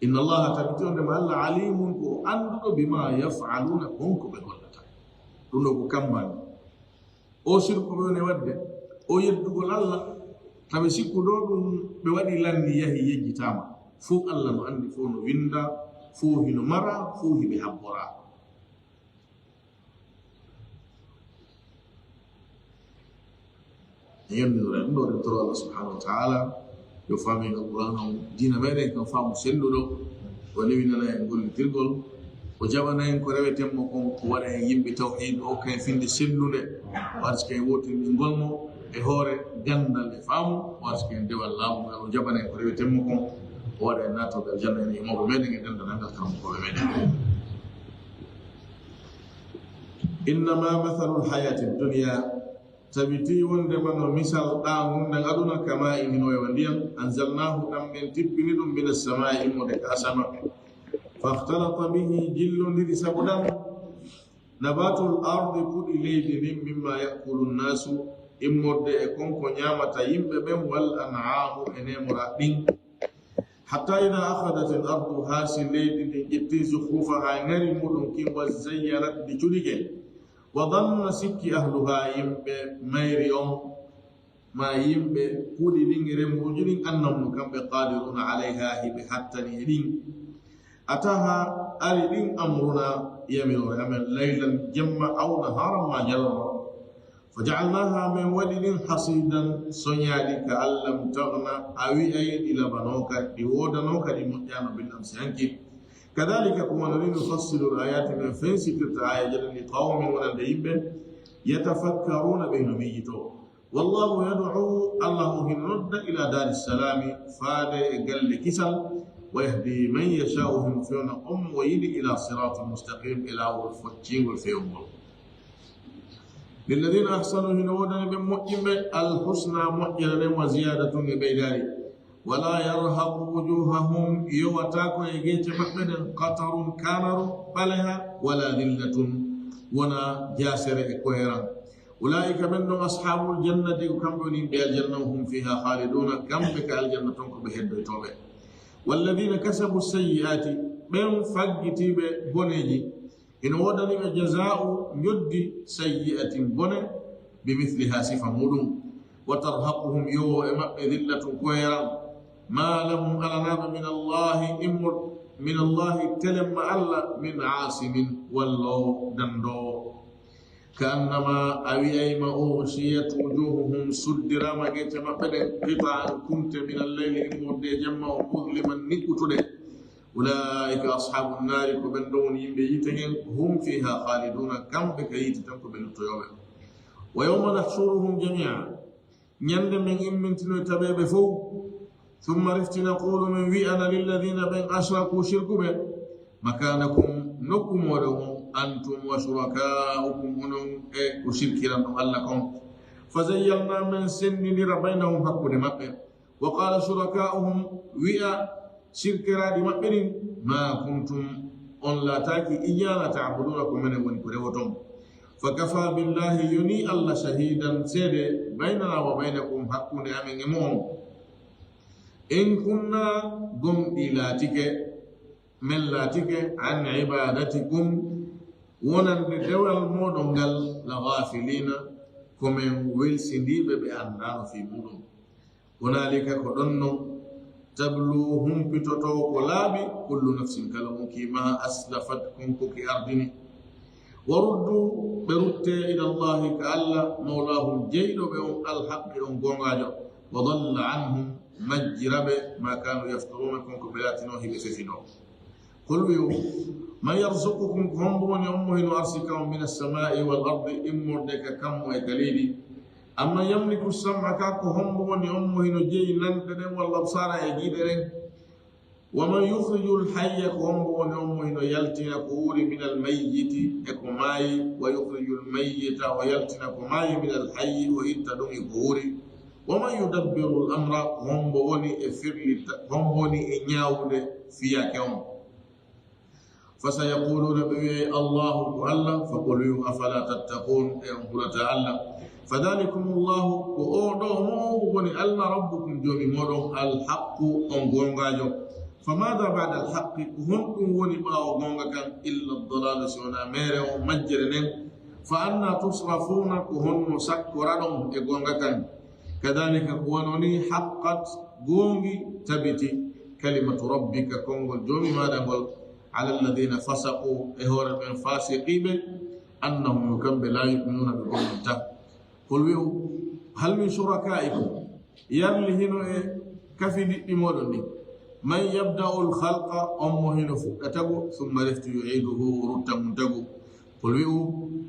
inna Allah tabitun ma Allah alimun ko andu bima yaf'aluna kunku be gollata dum ko kambal o sirku be ne wadde o yeddugol Allah tabe sikku do dum be wadi lanni yahi yejitama fu Allah no andi fu no winda fu hino mara fu hibe habbora yandura ndo de toro Allah subhanahu wa ta'ala yo fami alquran dina mere ko famu selludo woni winana en gol tirgol o jabana en ko rewetem mo ko wara en yimbe tawhid o kay finde sellude parce que woti ngolmo e hore gandal e famu parce que dewal lamu o jabana en ko rewetem mo ko wara en nato dal janna en mo be meden gandal nangal kam ko be meden inma mathalul hayatid dunya tabiti wonde mano misal daun nang aduna kama ingino yawandiyam anzalnahu dam min tibbinidum minas samai mode kasama fakhtalata bihi jillun li sabdan nabatul ardi kudi leydin mimma yaqulun nasu immorde e konko nyamata yimbe ben wal an'amu enemura din hatta idha akhadat al ardu hasil leydin itti zukhrufaha ngari mudum kin wa zayyarat bi julige وظن سكي أهلها يمبي ميريون ما يمبي كودي دينغرم وجرين أنهم كم بقادرون عليها هي حتى نيرين أتاها آل دين أمرنا يمن ليلا جمع أو نهارا ما جرر فجعلناها من ولد حصيدا سنيالك أن لم تغنى أوي أيد إلى بنوك يودا نوك لمجانا بالأمس أنكي كذلك كما نفصل الآيات من فنسك الآية لقوم ولديهم يتفكرون بين ميتو والله يدعو الله هنرد إلى دار السلام فاد قال كسل ويهدي من يشاء فيون ويدي إلى صراط مستقيم إلى الفتين والفيوم. للذين أحسنوا هنودن بمؤمن الحسنى مؤجلة وزيادة بيداري ولا يرهق وجوههم يوتاكو يجيت محمد قطر كامر بلها ولا ذلة ونا جاسر إكوهرا أولئك منهم أصحاب الجنة كم بنين بالجنة هم فيها خالدون كم بك الجنة بهد توبة. والذين كسبوا السيئات من فقتي بنيجي إن ودني جزاء يد سيئة بني بمثلها صفة مدن وترهقهم يوم ذلة كويرا ما لهم ألناب من الله إمر من الله تلم ألا من عاصم والله دندو كأنما أويما أغشيت وجوههم سدر ما جيت ما بدأ قطعا كنت من الليل إمر دي جمع مظلما نكتد أولئك أصحاب النار كبندون يمبيتهم هم فيها خالدون كم بكيت تنكو بالطيوة. ويوم نحشرهم جميعا ñande men immentino tabeɓe fof ثم رفت نقول من ويأنا للذين بين أشركوا شركوا به مكانكم نكم ولهم أنتم وشركاؤكم هنم وشركنا لكم فزيلنا من سن بينهم حق مكة وقال شركاؤهم ويأ شرك راد مكة ما كنتم أن لا تاكي إيانا تعبدونكم من ونكرهتم فكفى بالله يني الله شهيدا سيد بيننا وبينكم حقنا من يمون إن كنا قم إلاتك من لاتك عن عبادتكم ونندول المودنغل لغافلين كمن ويلسنديب بأندان في مدن هنالك قدن تبلوهم بتوتو قلابي كل نفس كلمك ما أسلفتكم كي أردني وردوا برت إلى الله كألا مولاهم جيد بهم الحق ينقونغاجو وضل عنهم مجرب ما كانوا يفترون كنكم بلاتنوه بففنو قل ما يرزقكم كمبون يومه أرسكم من السماء والأرض إمر دك كم ويكليدي أما يملك السمع كاكو همبون يومه جي ننتدن والأبصار يجيدرين ومن يخرج الحي كهمبون يومه يلتنا كوري من الميت كماي ويخرج الميت ويلتنا كماي من الحي ويتدن كوري ومن يدبر الأمر همبوني إفرلي همبوني إنياود فيا كيوم فسيقولون بي الله تعالى فقلوا أفلا تتقون ينقل تعالى فذلكم الله وأودوه وني ألا ربكم جومي مودو الحق أنغونغاجو فماذا بعد الحق هنكم وني ما أنغونغا إلا الضلال سونا ميرو مجرنين فأنا تصرفون كهن سكرانهم إغونغا كذلك كونوني حقت غونغي تبتي كلمة ربك كونغو جومي ما دنغول على الذين فسقوا إهور من فاسقين أنهم يكمل لا يؤمنون بقول الله قل هل من شركائكم يرلهن كفي بمولني من يبدأ الخلق أمه فكتبه ثم رفت يعيده ورد منتقه قل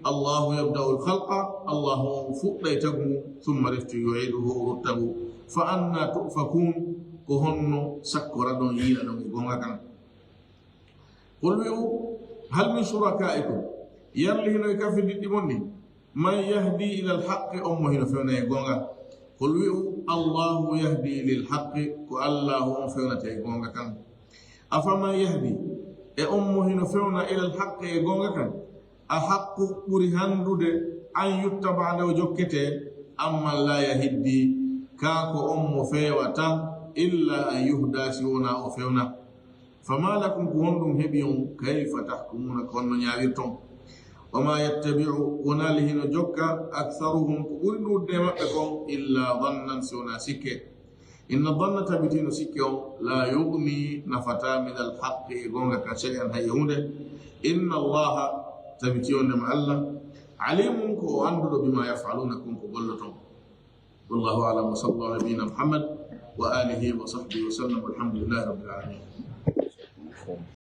الله يبدأ الخلق الله فؤليته ثم رفت يعيده ورده فأنا تؤفكون كهن سكرا يلا نغونغا قل هل من شركائكم يرلهن كفي ديموني من يهدي إلى الحق أمه فينا يغونغا قل الله يهدي للحق كالله فينا يغونغا أفما يهدي أمه فينا إلى الحق يغونغا أحق برهاندود أن يتبع له جوكته أما لا يهدي كاكو فيوتا إلا أن يهدى سيونا أو فيونا فما لكم كهندم هبيون كيف تحكمون كهندم يعيرتم وما يتبع وناله نجوكا أكثرهم كقولوا دماءكم إلا ظنا سيونا سكة إن الظن تبتين سكة لا يغني نفتا من الحق يقولك شيئا هيهونده إن الله تبتيون مع الله عليم كو أنظر بما يفعلون كنكم قلتم والله أعلم وصلى الله على نبينا محمد وآله وصحبه وسلم والحمد لله رب العالمين.